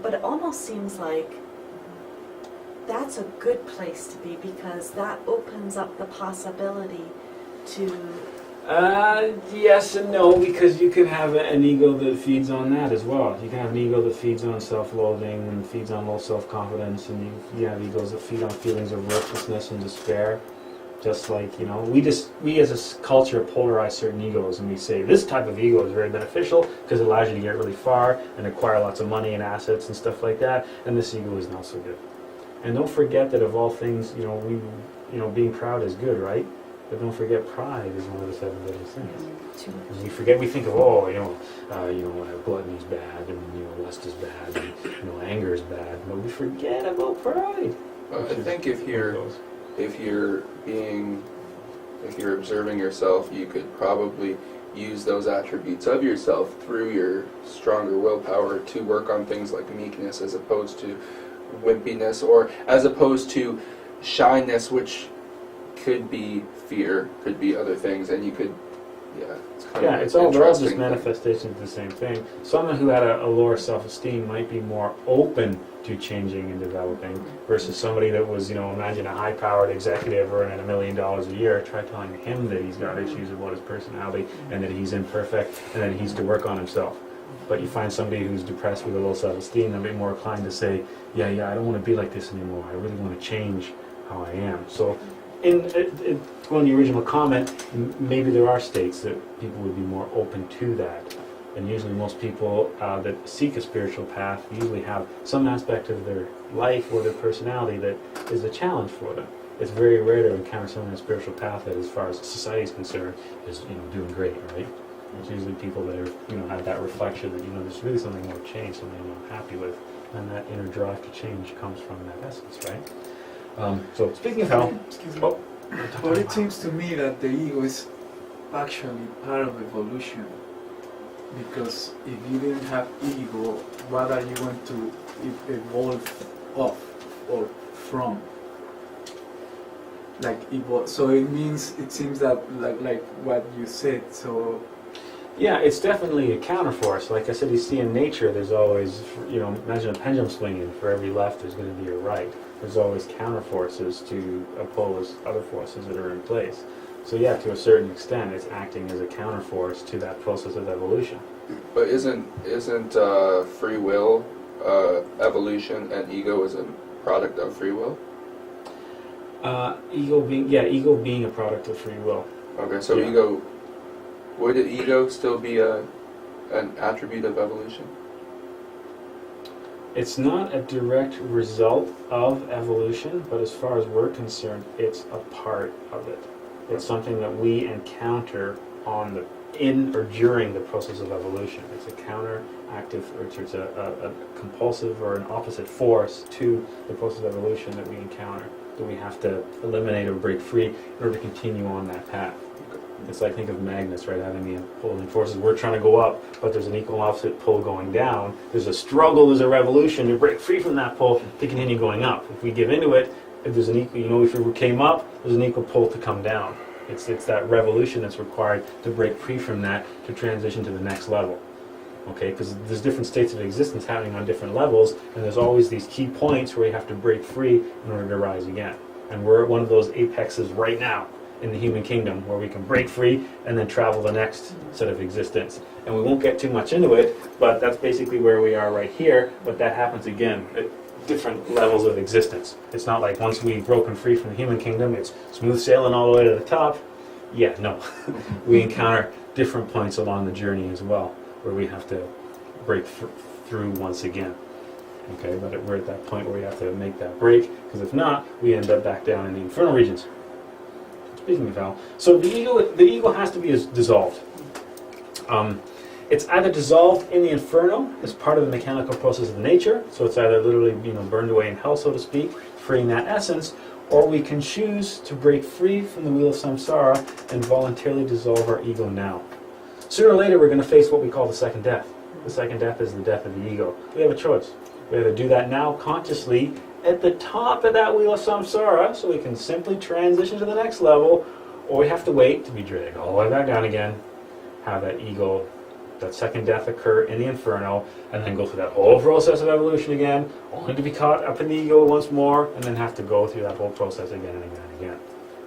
Speaker 2: But it almost seems like that's a good place to be because that opens up the possibility to
Speaker 1: Yes and no, because you can have an ego that feeds on that as well. You can have an ego that feeds on self-loathing and feeds on low self-confidence, and you have egos that feed on feelings of worthlessness and despair. Just like, we as a culture polarize certain egos, and we say this type of ego is very beneficial because it allows you to get really far and acquire lots of money and assets and stuff like that, and this ego is not so good. And don't forget that of all things, being proud is good, right? But don't forget, pride is one of the 7 deadly sins.
Speaker 2: Too much.
Speaker 1: And we think of, oh, gluttony is bad, and lust is bad, and anger is bad, but we forget about pride.
Speaker 8: I think if you're observing yourself, you could probably use those attributes of yourself through your stronger willpower to work on things like meekness, as opposed to wimpiness, or as opposed to shyness, which could be fear, could be other things, and you could, it's kind of
Speaker 1: it's all, they're all just
Speaker 8: interesting.
Speaker 1: manifestations of the same thing. Someone who had a lower self-esteem might be more open to changing and developing versus somebody that was, imagine a high-powered executive earning $1 million a year. Try telling him that he's got issues about his personality and that he's imperfect and that he needs to work on himself. But you find somebody who's depressed with a low self-esteem, they'll be more inclined to say, I don't want to be like this anymore. I really want to change how I am. So going to the original comment, maybe there are states that people would be more open to that. And usually most people that seek a spiritual path usually have some aspect of their life or their personality that is a challenge for them. It's very rare to encounter someone on a spiritual path that, as far as society is concerned, is doing great, right? It's usually people that are, have that reflection that, there's really something more change, something I'm not happy with. And that inner drive to change comes from that essence, right? So speaking of hell,
Speaker 6: Excuse me.
Speaker 1: oh,
Speaker 6: But it seems to me that the ego is actually part of evolution. Because if you didn't have ego, what are you going to evolve off or from? So it seems that like what you said, so
Speaker 1: yeah, it's definitely a counterforce. Like I said, you see in nature, there's always, imagine a pendulum swinging. For every left, there's going to be a right. There's always counterforces to oppose other forces that are in place. So yeah, to a certain extent, it's acting as a counterforce to that process of evolution.
Speaker 8: But isn't free will, evolution, and ego is a product of free will?
Speaker 1: Ego being a product of free will.
Speaker 8: Okay, so
Speaker 1: Yeah.
Speaker 8: Would ego still be an attribute of evolution?
Speaker 1: It's not a direct result of evolution, but as far as we're concerned, it's a part of it. It's something that we encounter in or during the process of evolution. It's a counteractive, or it's a compulsive or an opposite force to the process of evolution that we encounter, that we have to eliminate or break free in order to continue on that path. It's like, think of magnets, right, having the opposing forces. We're trying to go up, but there's an equal opposite pull going down. There's a struggle, there's a revolution to break free from that pull to continue going up. If we give into it, if there's an equal, if we came up, there's an equal pull to come down. It's that revolution that's required to break free from that to transition to the next level. Okay, because there's different states of existence happening on different levels, and there's always these key points where you have to break free in order to rise again. And we're at one of those apexes right now in the human kingdom, where we can break free and then travel the next set of existence. And we won't get too much into it, but that's basically where we are right here. But that happens again at different levels of existence. It's not like once we've broken free from the human kingdom, it's smooth sailing all the way to the top. Yeah, no. We encounter different points along the journey as well, where we have to break through once again. Okay, but we're at that point where we have to make that break, because if not, we end up back down in the infernal regions. Speaking of hell, so the ego has to be dissolved. It's either dissolved in the inferno as part of the mechanical process of nature, so it's either literally burned away in hell, so to speak, freeing that essence, or we can choose to break free from the wheel of samsara and voluntarily dissolve our ego now. Sooner or later, we're going to face what we call the second death. The second death is the death of the ego. We have a choice. We either do that now consciously at the top of that wheel of samsara, so we can simply transition to the next level, or we have to wait to be dragged all the way back down again, have that ego, that second death occur in the inferno, and then go through that whole process of evolution again, only to be caught up in the ego once more, and then have to go through that whole process again and again and again.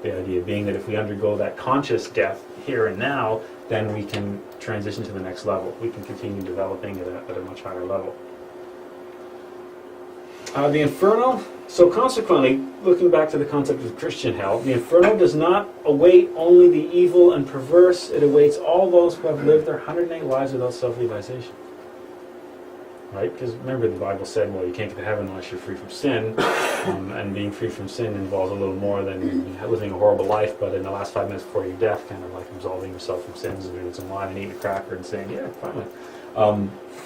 Speaker 1: The idea being that if we undergo that conscious death here and now, then we can transition to the next level. We can continue developing at a much higher level. The inferno, so consequently, looking back to the concept of Christian hell, the inferno does not await only the evil and perverse, it awaits all those who have lived their 108 lives without self-realization. right? Because remember the Bible said, well, you can't get to heaven unless you're free from sin, and being free from sin involves a little more than living a horrible life, but in the last 5 minutes before your death, kind of like absolving yourself from sins and doing some wine and eating a cracker and saying, yeah, finally.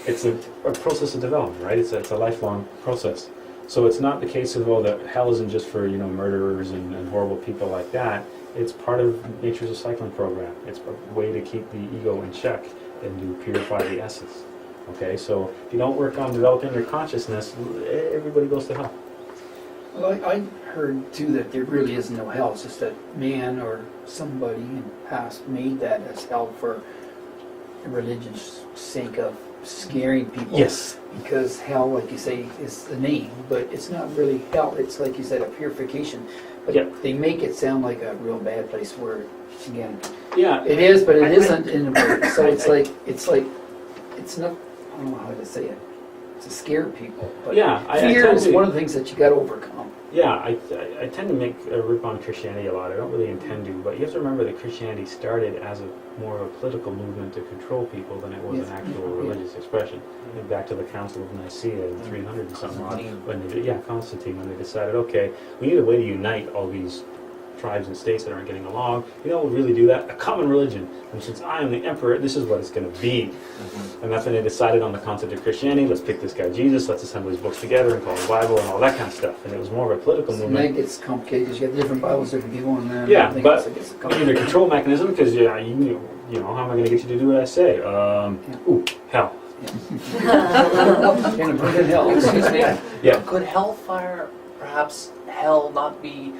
Speaker 1: It's a process of development, right? It's a lifelong process. So it's not the case of, oh, that hell isn't just for, murderers and horrible people like that. It's part of nature's recycling program. It's a way to keep the ego in check and to purify the essence. Okay, so if you don't work on developing your consciousness, everybody goes to hell.
Speaker 5: Well, I heard too that there really is no hell. It's just that man or somebody in the past made that as hell for the religion's sake of scaring people.
Speaker 1: Yes.
Speaker 5: Because hell, like you say, is the name, but it's not really hell. It's like you said, a purification. But
Speaker 1: Yep.
Speaker 5: they make it sound like a real bad place where, again,
Speaker 1: Yeah.
Speaker 5: it is, but
Speaker 1: I-
Speaker 5: it isn't in a way. So it's not, I don't know how to say it. It's to scare people. But
Speaker 1: Yeah, I
Speaker 5: fear
Speaker 1: tend
Speaker 5: is
Speaker 1: to-
Speaker 5: one of the things that you got to overcome.
Speaker 1: Yeah, I tend to make a rip on Christianity a lot. I don't really intend to, but you have to remember that Christianity started as more of a political movement to control people than it was
Speaker 5: Yes.
Speaker 1: an actual
Speaker 5: Yeah.
Speaker 1: religious expression. Think back to the Council of Nicaea in 300 and something odd, when they did, Constantine, when they decided, okay, we need a way to unite all these tribes and states that aren't getting along. You know what would really do that? A common religion. And since I am the emperor, this is what it's going to be. And that's when they decided on the concept of Christianity. Let's pick this guy Jesus, let's assemble his books together and call it the Bible and all that kind of stuff. And it was more of a political
Speaker 5: So then
Speaker 1: movement.
Speaker 5: it gets complicated because you have different Bibles, different people, and then
Speaker 1: Yeah,
Speaker 5: I think
Speaker 1: but
Speaker 5: it gets
Speaker 1: you need a
Speaker 5: complicated.
Speaker 1: control mechanism because how am I going to get you to do what I say? Hell.
Speaker 5: Kind of put in hell.
Speaker 3: Excuse me.
Speaker 1: Yeah.
Speaker 3: Could hellfire, perhaps hell, not be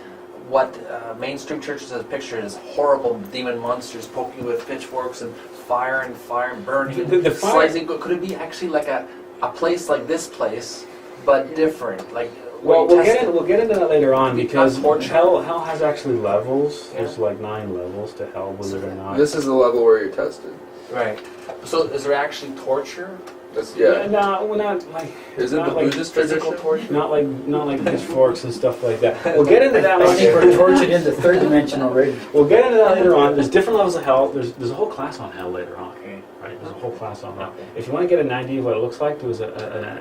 Speaker 3: what mainstream churches have pictured as horrible demon monsters poking you with pitchforks and fire and burning and
Speaker 1: The fire-
Speaker 3: slicing? Could it be actually like a place like this place, but different? Like
Speaker 1: Well,
Speaker 3: where you
Speaker 1: we'll
Speaker 3: test
Speaker 1: get into that later on because
Speaker 3: torture.
Speaker 1: hell has actually levels.
Speaker 3: Yeah.
Speaker 1: There's like 9 levels to hell, believe it or not.
Speaker 8: This is the level where you're tested.
Speaker 3: Right. So is there actually torture?
Speaker 8: That's, yeah.
Speaker 1: No, we're not like.
Speaker 8: Is it
Speaker 1: not
Speaker 8: the
Speaker 1: like
Speaker 8: Buddhist
Speaker 3: Physical
Speaker 8: tradition?
Speaker 3: torture?
Speaker 1: Not like pitchforks and stuff like that. We'll get into that
Speaker 5: I think
Speaker 1: later.
Speaker 5: we're tortured in the third dimension already.
Speaker 1: We'll get into that later on. There's different levels of hell. There's a whole class on hell later on.
Speaker 3: Okay.
Speaker 1: Right. There's a whole class on hell.
Speaker 3: Okay.
Speaker 1: If you want to get an idea of what it looks like, there was an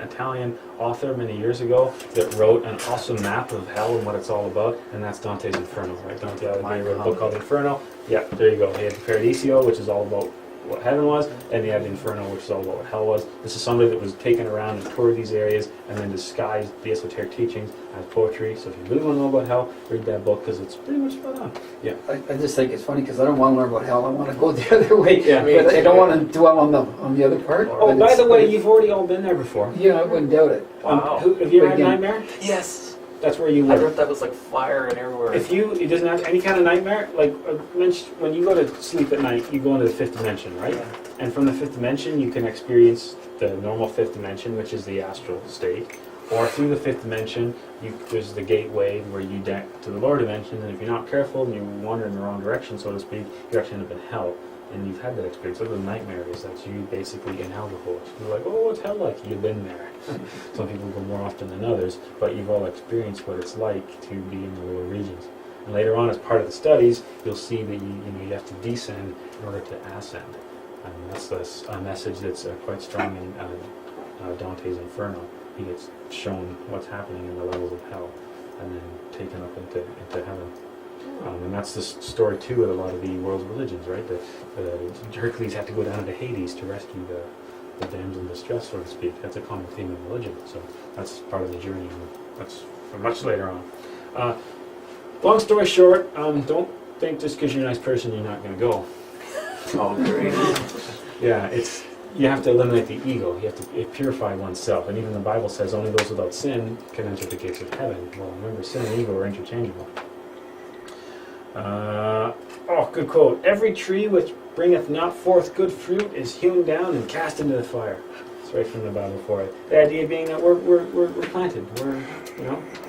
Speaker 1: Italian author many years ago that wrote an awesome map of hell and what it's all about, and that's Dante's Inferno. Right? Dante Alighieri wrote a book called Inferno. Yeah, there you go. He had the Paradiso, which is all about what heaven was, and he had the Inferno, which is all about what hell was. This is somebody that was taken around and toured these areas and then disguised the esoteric teachings as poetry. So if you really want to know about hell, read that book because it's pretty much spot on. Yeah.
Speaker 5: I just think it's funny because I don't want to learn about hell. I want to go the other way.
Speaker 1: Yeah, me
Speaker 5: But I
Speaker 1: too.
Speaker 5: don't want to dwell on the other part.
Speaker 1: Oh,
Speaker 5: But
Speaker 1: by
Speaker 5: it's-
Speaker 1: the way, you've already all been there before.
Speaker 5: Yeah, I wouldn't doubt it.
Speaker 3: Wow.
Speaker 1: Have you ever had a
Speaker 5: Again.
Speaker 1: nightmare?
Speaker 3: Yes.
Speaker 1: That's where you
Speaker 3: I
Speaker 1: live.
Speaker 3: wrote that was like fire and everywhere.
Speaker 1: If it doesn't have any kind of nightmare, like when you go to sleep at night, you go into the 5th dimension, right?
Speaker 3: Yeah.
Speaker 1: And from the 5th dimension, you can experience the normal 5th dimension, which is the astral state. Or through the 5th dimension, there's the gateway where you get to the lower dimension, and if you're not careful and you wander in the wrong direction, so to speak, you actually end up in hell. And you've had that experience. So the nightmare is that you basically in hell before. You're like, oh, what's hell like? You've been there. Some people go more often than others, but you've all experienced what it's like to be in the lower regions. And later on, as part of the studies, you'll see that you have to descend in order to ascend. And that's a message that's quite strong in Dante's Inferno. He gets shown what's happening in the levels of hell, and then taken up into heaven. And that's the story too with a lot of the world's religions, right? Hercules had to go down into Hades to rescue the damsel in distress, so to speak. That's a common theme of religion. So that's part of the journey. And that's for much later on. Long story short, don't think just because you're a nice person you're not going to go.
Speaker 3: Oh, great.
Speaker 1: Yeah, you have to eliminate the ego. You have to purify oneself. And even the Bible says only those without sin can enter the gates of heaven. Well, remember, sin and ego are interchangeable. Good quote. Every tree which bringeth not forth good fruit is hewn down and cast into the fire. It's right from the Bible for it. The idea being that we're planted.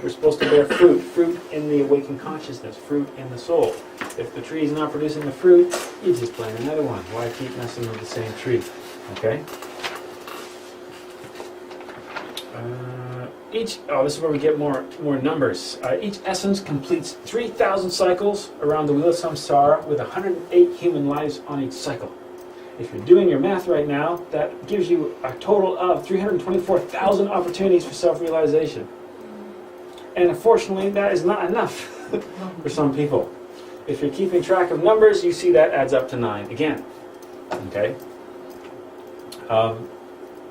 Speaker 1: We're supposed to bear fruit in the awakened consciousness, fruit in the soul. If the tree is not producing the fruit, you just plant another one. Why keep messing with the same tree? Okay. This is where we get more numbers. Each essence completes 3,000 cycles around the wheel of samsara with 108 human lives on each cycle. If you're doing your math right now, that gives you a total of 324,000 opportunities for self-realization. And unfortunately, that is not enough for some people. If you're keeping track of numbers, you see that adds up to 9 again. Okay?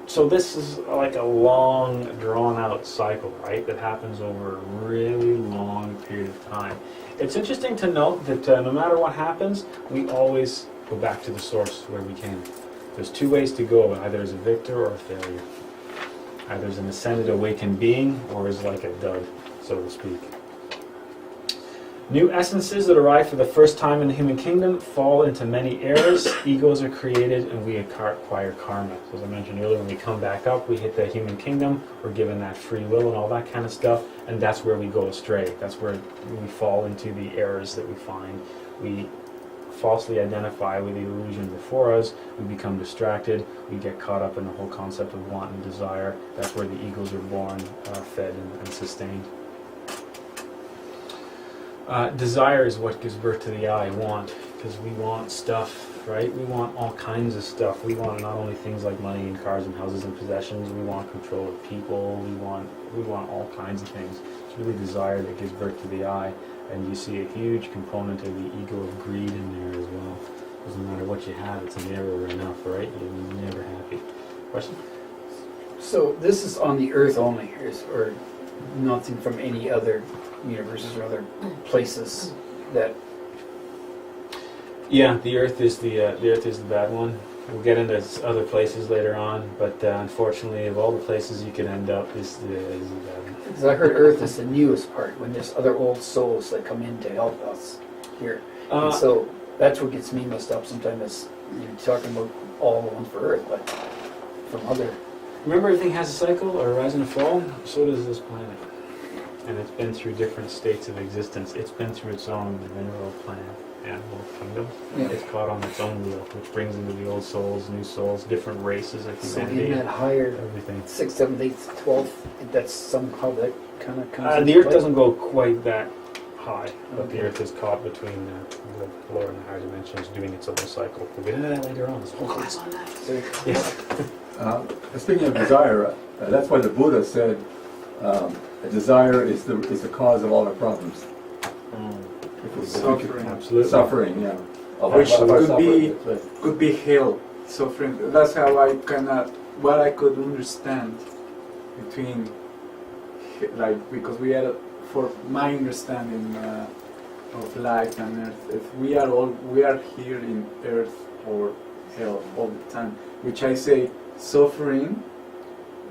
Speaker 1: So this is like a long, drawn-out cycle, right, that happens over a really long period of time. It's interesting to note that no matter what happens, we always go back to the source where we came. There's two ways to go, either as a victor or a failure. Either as an ascended, awakened being, or as like a dud, so to speak. New essences that arrive for the first time in the human kingdom fall into many errors. Egos are created and we acquire karma. So as I mentioned earlier, when we come back up, we hit the human kingdom, we're given that free will and all that kind of stuff, and that's where we go astray. That's where we fall into the errors that we find. We falsely identify with the illusion before us, we become distracted, we get caught up in the whole concept of want and desire. That's where the egos are born, fed, and sustained. Desire is what gives birth to the I want, because we want stuff, right? We want all kinds of stuff. We want not only things like money and cars and houses and possessions, we want control of people, we want all kinds of things. It's really desire that gives birth to the I, and you see a huge component of the ego of greed in there as well. Doesn't matter what you have, it's never enough, right? You're never happy. Question?
Speaker 5: So this is on the Earth only, or nothing from any other universes or other places that...
Speaker 1: Yeah, the Earth is the bad one. We'll get into other places later on, but unfortunately, of all the places you could end up, is the bad one.
Speaker 5: Because I heard Earth is the newest part, when there's other old souls that come in to help us here. And so that's what gets me messed up sometimes, is you're talking about all the ones for Earth, but from other...
Speaker 1: Remember, everything has a cycle, or a rise and a fall? So does this planet. And it's been through different states of existence. It's been through its own mineral planet, animal kingdom.
Speaker 5: Yeah.
Speaker 1: It's caught on its own wheel, which brings into the old souls, new souls, different races of
Speaker 5: So
Speaker 1: humanity.
Speaker 5: in that higher
Speaker 1: Everything.
Speaker 5: 6th, 7th, 8th, 12th, that's somehow that kind of comes
Speaker 1: The
Speaker 5: into
Speaker 1: Earth
Speaker 5: play?
Speaker 1: doesn't go quite that high, but the
Speaker 5: Okay.
Speaker 1: Earth is caught between the lower and the higher dimensions, doing its own cycle. We'll get into that later on. There's a whole class on that.
Speaker 5: So,
Speaker 1: Yeah.
Speaker 7: Speaking of desire, that's why the Buddha said a desire is the cause of all our problems. If we could-
Speaker 6: Suffering.
Speaker 1: Absolutely.
Speaker 7: Suffering, yeah.
Speaker 6: Which
Speaker 7: Of our
Speaker 6: could be-
Speaker 7: suffering.
Speaker 6: Could be hell, suffering. That's how I what I could understand between, like, because we are, for my understanding of life and earth, if we are here in earth or hell all the time, which I say suffering,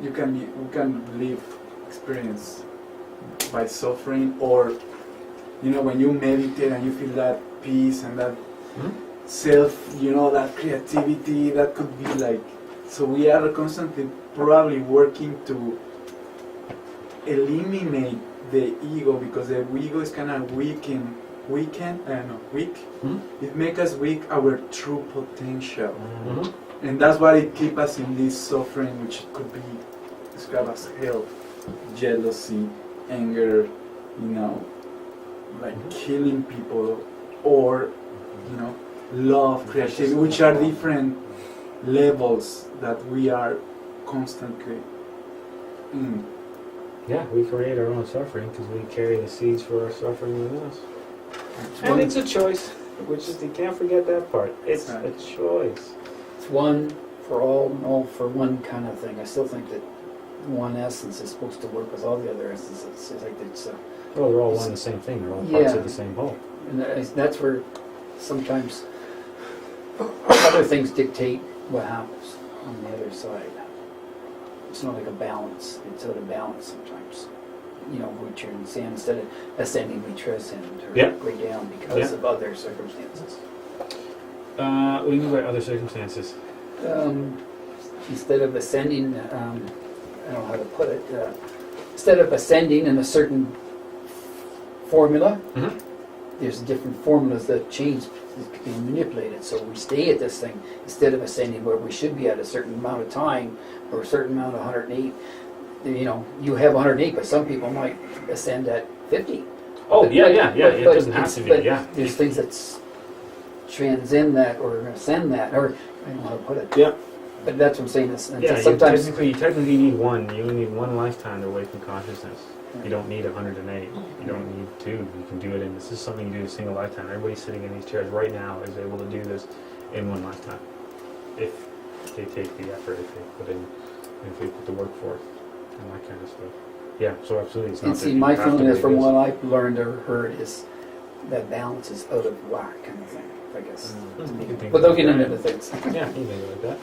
Speaker 6: we can live experience by suffering, or when you meditate and you feel that peace and that self, that creativity, that could be like, so we are constantly probably working to eliminate the ego, because the ego is kind of weak. It makes us weak our true potential.
Speaker 1: Mm-hmm.
Speaker 6: And that's why it keeps us in this suffering, which could be described as hell, jealousy, anger, like killing people, or love, creativity, which are different levels that we are constantly in.
Speaker 1: Yeah, we create our own suffering because we carry the seeds for our suffering within us. And it's a choice, which is, you can't forget that part. It's a choice.
Speaker 5: it's one for all and all for one kind of thing. I still think that one essence is supposed to work with all the other essences. It's like it's
Speaker 1: Well, they're all one and the same thing. They're all parts
Speaker 5: Yeah.
Speaker 1: of the same whole.
Speaker 5: and that's where sometimes other things dictate what happens on the other side. It's not like a balance. It's out of balance sometimes. Which you're saying, instead of ascending, we transcend, or
Speaker 1: Yeah.
Speaker 5: go down because
Speaker 1: Yeah.
Speaker 5: of other circumstances.
Speaker 1: What do you mean by other circumstances?
Speaker 5: Instead of ascending, I don't know how to put it, instead of ascending in a certain formula,
Speaker 1: Mhm.
Speaker 5: there's different formulas that change, that can be manipulated. So we stay at this thing instead of ascending where we should be at a certain amount of time, or a certain amount of 108. You have 108, but some people might ascend at 50.
Speaker 1: Oh, yeah.
Speaker 5: But
Speaker 1: It doesn't have to be,
Speaker 5: but
Speaker 1: yeah.
Speaker 5: There's things that's transcend that or ascend that, or I don't know how to put it.
Speaker 1: Yeah.
Speaker 5: But that's what I'm saying. Is
Speaker 1: Yeah,
Speaker 5: sometimes
Speaker 1: you technically need one. You only need one lifetime to awaken consciousness.
Speaker 5: Yeah.
Speaker 1: You don't need 108. You don't need two. You can do it in, this is something you do in a single lifetime. Everybody sitting in these chairs right now is able to do this in one lifetime. If they take the effort, if they put the work forth, and that kind of stuff. Yeah, so absolutely. It's not
Speaker 5: and
Speaker 1: that
Speaker 5: see,
Speaker 1: you
Speaker 5: my
Speaker 1: have to
Speaker 5: feeling
Speaker 1: do
Speaker 5: is from
Speaker 1: this.
Speaker 5: what I've learned or heard is that balance is out of whack kind of thing, I guess.
Speaker 1: You can think
Speaker 5: Without
Speaker 1: about
Speaker 5: getting
Speaker 1: that.
Speaker 5: into things.
Speaker 1: Yeah, you think like that.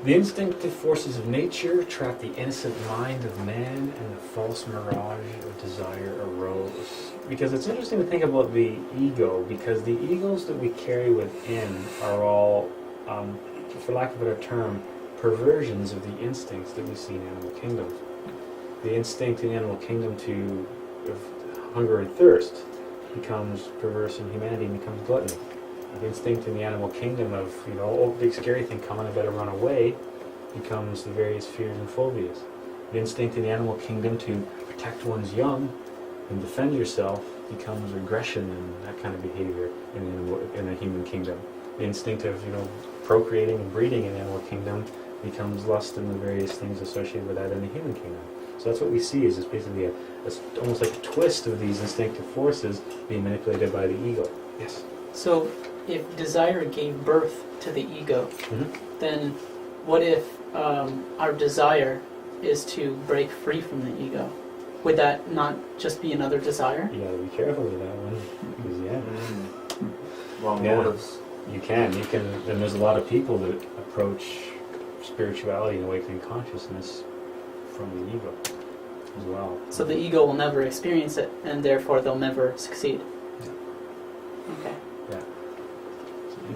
Speaker 1: The instinctive forces of nature trap the innocent mind of man, and the false mirage of desire arose. Because it's interesting to think about the ego, because the egos that we carry within are all, for lack of a better term, perversions of the instincts that we see in animal kingdoms. The instinct in animal kingdom of hunger and thirst becomes perverse in humanity and becomes gluttony. The instinct in the animal kingdom of, oh, big scary thing coming, I better run away, becomes the various fears and phobias. The instinct in the animal kingdom to protect one's young and defend yourself becomes aggression and that kind of behavior in the human kingdom. The instinct of, procreating and breeding in the animal kingdom becomes lust and the various things associated with that in the human kingdom. So that's what we see is basically almost like a twist of these instinctive forces being manipulated by the ego. Yes?
Speaker 9: So, if desire gave birth to the ego, then what if our desire is to break free from the ego? Would that not just be another desire?
Speaker 1: You gotta be careful with that one. Because,
Speaker 3: Wrong
Speaker 1: Yeah.
Speaker 3: motives.
Speaker 1: you can, and there's a lot of people that approach spirituality and awakening consciousness from the ego as well.
Speaker 9: So the ego will never experience it, and therefore they'll never succeed. Okay.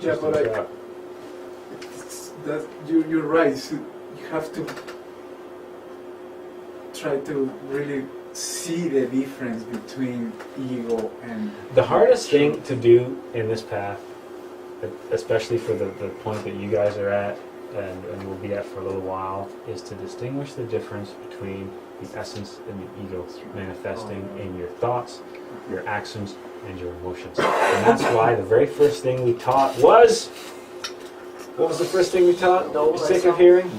Speaker 6: Yeah, but you're right. So you have to try to really see the difference between ego and
Speaker 1: The hardest thing to do in this path, especially for the point that you guys are at and will be at for a little while, is to distinguish the difference between the essence and the ego manifesting in your thoughts, your actions, and your emotions. And that's why the very first thing we taught was... What was the first thing we taught? You're sick of hearing?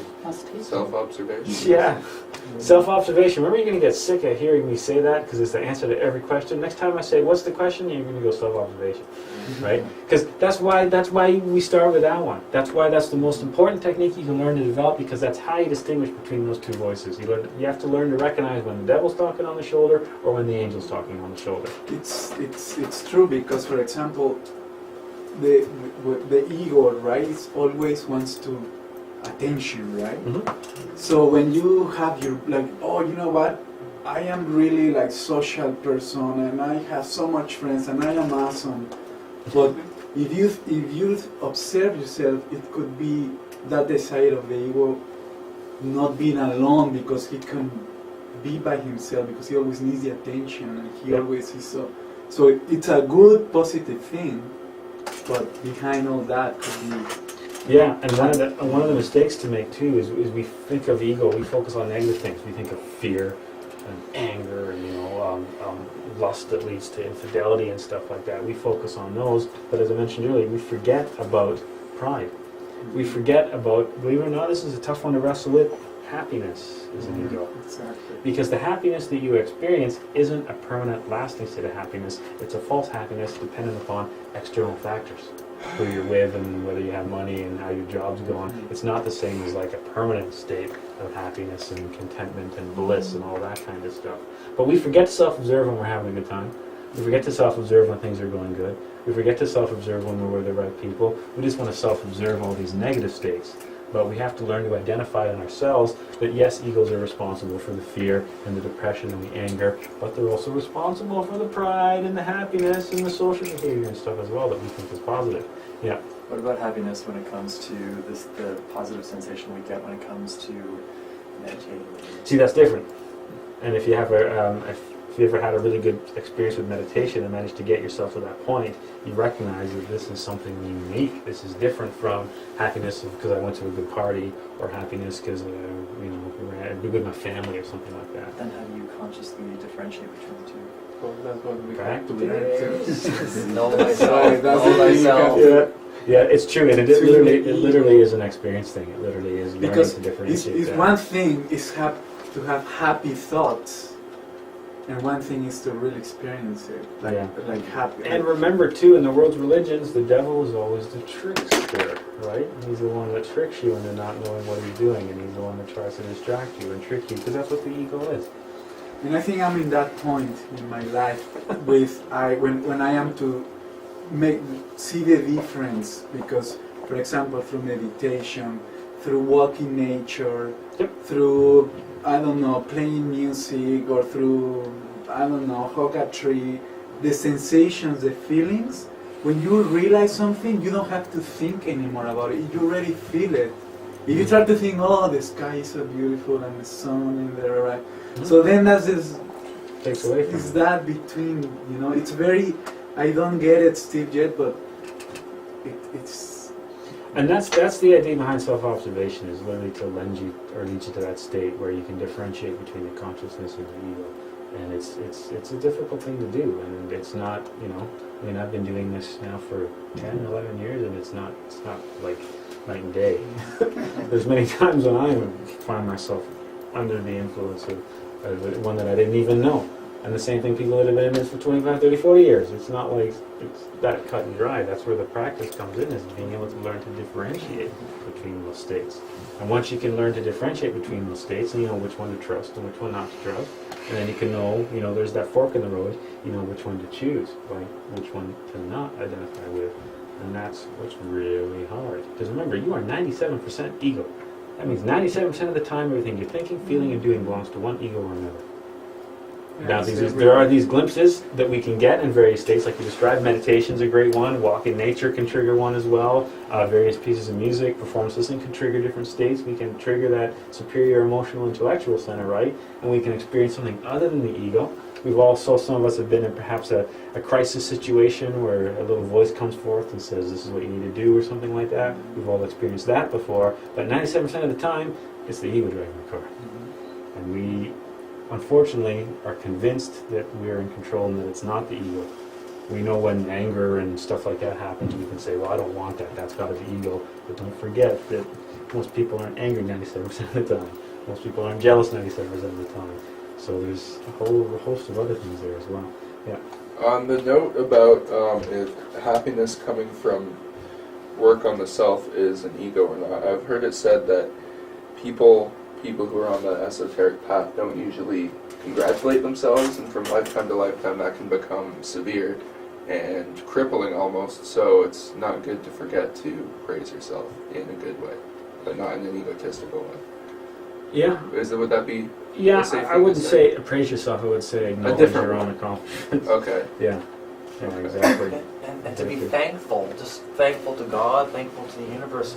Speaker 8: Self-observation.
Speaker 1: Yeah. Self-observation. Remember, you're going to get sick of hearing me say that because it's the answer to every question. Next time I say, what's the question? You're going to go self-observation. Right? Because that's why we start with that one. That's why that's the most important technique you can learn to develop, because that's how you distinguish between those two voices. You have to learn to recognize when the devil's talking on the shoulder or when the angel's talking on the shoulder.
Speaker 6: It's true, because for example, the ego, right, always wants to attention, right? So when you have your oh, you know what, I am really like social person and I have so much friends and I am awesome. But if you observe yourself, it could be that the side of the ego not being alone, because he can be by himself, because he always needs the attention and he always is so it's a good positive thing, but behind all that could be...
Speaker 1: Yeah, and one of the mistakes to make too is we think of ego, we focus on negative things. We think of fear and anger and lust that leads to infidelity and stuff like that. We focus on those, but as I mentioned earlier, we forget about pride. We forget about, believe it or not, this is a tough one to wrestle with, happiness is an ego.
Speaker 6: Exactly.
Speaker 1: Because the happiness that you experience isn't a permanent, lasting state of happiness. It's a false happiness dependent upon external factors. Who you're with and whether you have money and how your job's going. It's not the same as like a permanent state of happiness and contentment and bliss and all that kind of stuff. But we forget to self-observe when we're having a good time. We forget to self-observe when things are going good. We forget to self-observe when we're with the right people. We just want to self-observe all these negative states. But we have to learn to identify in ourselves that yes, egos are responsible for the fear and the depression and the anger, but they're also responsible for the pride and the happiness and the social behavior and stuff as well that we think is positive. Yeah.
Speaker 10: What about happiness when it comes to the positive sensation we get when it comes to meditating?
Speaker 1: See, that's different. And if you have if you ever had a really good experience with meditation and managed to get yourself to that point, you recognize that this is something unique. This is different from happiness because I went to a good party, or happiness because I'd be good with my family or something like that.
Speaker 10: Then how do you consciously differentiate between the two?
Speaker 6: Well, that's what we
Speaker 1: Back
Speaker 6: have to
Speaker 1: to
Speaker 6: learn
Speaker 1: the-
Speaker 3: Know
Speaker 6: Sorry,
Speaker 3: thyself,
Speaker 6: that's
Speaker 3: know
Speaker 6: the thing you
Speaker 3: thyself.
Speaker 6: have
Speaker 1: Yeah, it's true, and it
Speaker 6: To
Speaker 1: literally,
Speaker 6: the
Speaker 1: it literally
Speaker 6: ego.
Speaker 1: is an experience thing. It literally is learning
Speaker 6: Because
Speaker 1: to
Speaker 6: it's
Speaker 1: differentiate that.
Speaker 6: one thing is to have happy thoughts, and one thing is to really experience it, like happy.
Speaker 1: And remember too, in the world's religions, the devil is always the trickster, right? He's the one that tricks you into not knowing what he's doing, and he's the one that tries to distract you and trick you, because that's what the ego is.
Speaker 6: And I think I'm in that point in my life when I am to see the difference, because, for example, through meditation, through walking nature, through, I don't know, playing music, or through, I don't know, hug a tree, the sensations, the feelings, when you realize something, you don't have to think anymore about it. You already feel it. If you try to think, oh, the sky is so beautiful and the sun in there, right? So then that's this,
Speaker 1: Takes away from
Speaker 6: is
Speaker 1: it.
Speaker 6: that between, it's very, I don't get it still yet, but it's...
Speaker 1: And that's the idea behind self-observation, is literally to lend you or lead you to that state where you can differentiate between the consciousness and the ego. And it's a difficult thing to do, and it's not, I mean, I've been doing this now for 10, 11 years, and it's not like night and day. There's many times when I find myself under the influence of one that I didn't even know. And the same thing, people that have been in this for 25, 30, 40 years. It's not like it's that cut and dry. That's where the practice comes in, is being able to learn to differentiate between those states. And once you can learn to differentiate between those states, and you know which one to trust and which one not to trust, and then you can know, there's that fork in the road, you know which one to choose, like which one to not identify with. And that's what's really hard. Because remember, you are 97% ego. That means 97% of the time, everything you're thinking, feeling, and doing belongs to one ego or another. Now, there are these glimpses that we can get in various states, like you described. Meditation's a great one. Walk in nature can trigger one as well. Various pieces of music, performance listening can trigger different states. We can trigger that superior emotional intellectual center, right? And we can experience something other than the ego. We've also, some of us have been in perhaps a crisis situation where a little voice comes forth and says, this is what you need to do, or something like that. We've all experienced that before. But 97% of the time, it's the ego driving the car. And we, unfortunately, are convinced that we're in control and that it's not the ego. We know when anger and stuff like that happens, we can say, well, I don't want that. That's got to be ego. But don't forget that most people aren't angry 97% of the time. Most people aren't jealous 97% of the time. So there's a whole host of other things there as well. Yeah.
Speaker 8: On the note about if happiness coming from work on the self is an ego or not, I've heard it said that people who are on the esoteric path don't usually congratulate themselves, and from lifetime to lifetime that can become severe and crippling almost. So it's not good to forget to praise yourself in a good way, but not in an egotistical way.
Speaker 1: Yeah.
Speaker 8: Would that be?
Speaker 1: Yeah,
Speaker 8: a safe
Speaker 1: I
Speaker 8: thing to
Speaker 1: wouldn't
Speaker 8: say?
Speaker 1: say praise yourself. I would say acknowledge
Speaker 8: different
Speaker 1: your own
Speaker 8: one.
Speaker 1: accomplishments.
Speaker 8: Okay.
Speaker 1: Yeah. Yeah,
Speaker 8: Okay.
Speaker 1: exactly.
Speaker 3: And to be thankful, just thankful to God, thankful to the universe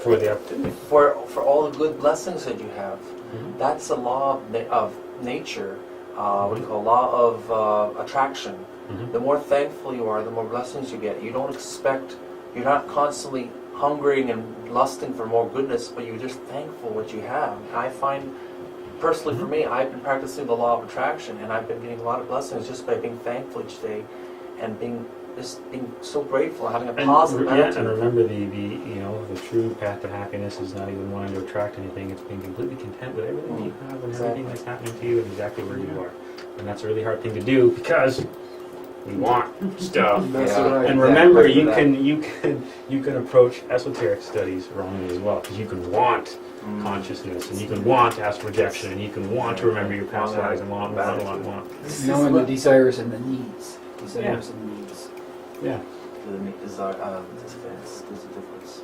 Speaker 1: For the opportunity.
Speaker 3: for all the good blessings that you have.
Speaker 1: Mhm.
Speaker 3: That's a law of nature. What do you call law of attraction?
Speaker 1: Mhm.
Speaker 3: The more thankful you are, the more blessings you get. You don't expect. You're not constantly hungering and lusting for more goodness, but you're just thankful what you have. I find, personally for me, I've been practicing the law of attraction, and I've been getting a lot of blessings just by being thankful each day, and being so grateful, having a positive attitude.
Speaker 1: And remember the true path to happiness is not even wanting to attract anything. It's being completely content with everything you have and everything that's happening to you and exactly where you are. And that's a really hard thing to do because we want stuff.
Speaker 6: That's
Speaker 3: Yeah.
Speaker 6: right.
Speaker 1: And remember,
Speaker 3: Exactly.
Speaker 1: you can approach esoteric studies wrongly as well, because you can want consciousness, and you can want astral projection, and you can want to remember your past lives, and want.
Speaker 6: This is
Speaker 5: Knowing the
Speaker 6: what-
Speaker 5: desires and the needs. Desires and needs.
Speaker 1: Yeah.
Speaker 3: There's a difference.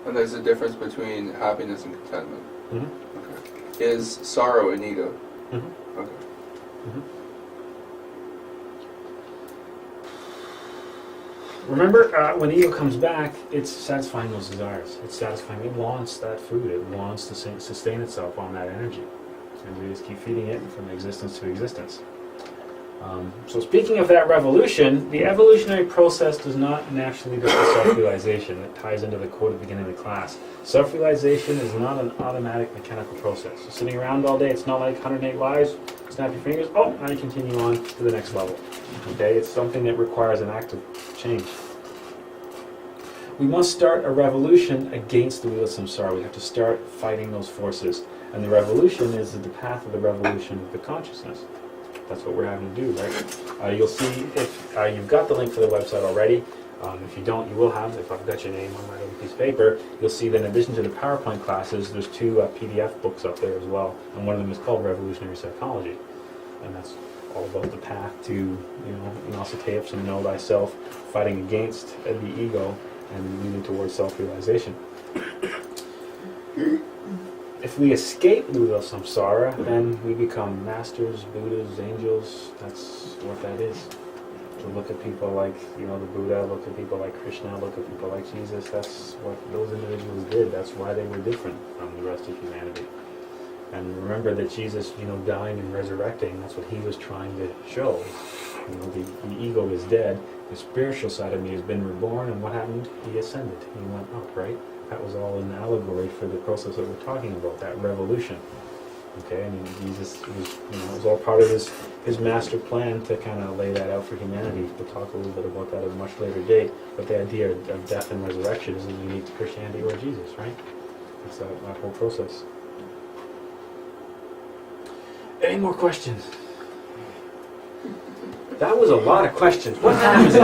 Speaker 8: And there's a difference between happiness and contentment.
Speaker 1: Mhm.
Speaker 8: Okay. Is sorrow an ego?
Speaker 1: Mhm.
Speaker 8: Okay.
Speaker 1: Remember, when the ego comes back, it's satisfying those desires. It's satisfying. It wants that food. It wants to sustain itself on that energy. And we just keep feeding it from existence to existence. So speaking of that revolution, the evolutionary process does not naturally lead us to self-realization. It ties into the quote at the beginning of the class. Self-realization is not an automatic mechanical process. So sitting around all day, it's not like 108 lives. snap your fingers, oh, now you continue on to the next level. Okay, it's something that requires an active change. We must start a revolution against the wheel of samsara. We have to start fighting those forces. And the revolution is the path of the revolution of the consciousness. That's what we're having to do, right? You'll see if you've got the link for the website already. If you don't, you will have. If I've got your name on my little piece of paper, you'll see that in addition to the PowerPoint classes, there's 2 PDF books up there as well. And one of them is called Revolutionary Psychology. And that's all about the path to, emancipate and know thyself, fighting against the ego and leading towards self-realization. If we escape the wheel of samsara, then we become masters, Buddhas, angels. That's what that is. To look at people like, the Buddha, look at people like Krishna, look at people like Jesus. That's what those individuals did. That's why they were different from the rest of humanity. And remember that Jesus, dying and resurrecting, that's what he was trying to show. The ego is dead. The spiritual side of me has been reborn, and what happened? He ascended. He went up, right? That was all an allegory for the process that we're talking about, that revolution. Okay, Jesus was, it was all part of his master plan to kind of lay that out for humanity. We'll talk a little bit about that at a much later date. But the idea of death and resurrection isn't unique to Christianity or Jesus, right? It's that whole process. Any more questions? That was a lot of questions. What time is it?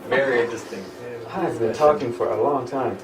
Speaker 10: Very interesting.
Speaker 1: I've been talking for a long time.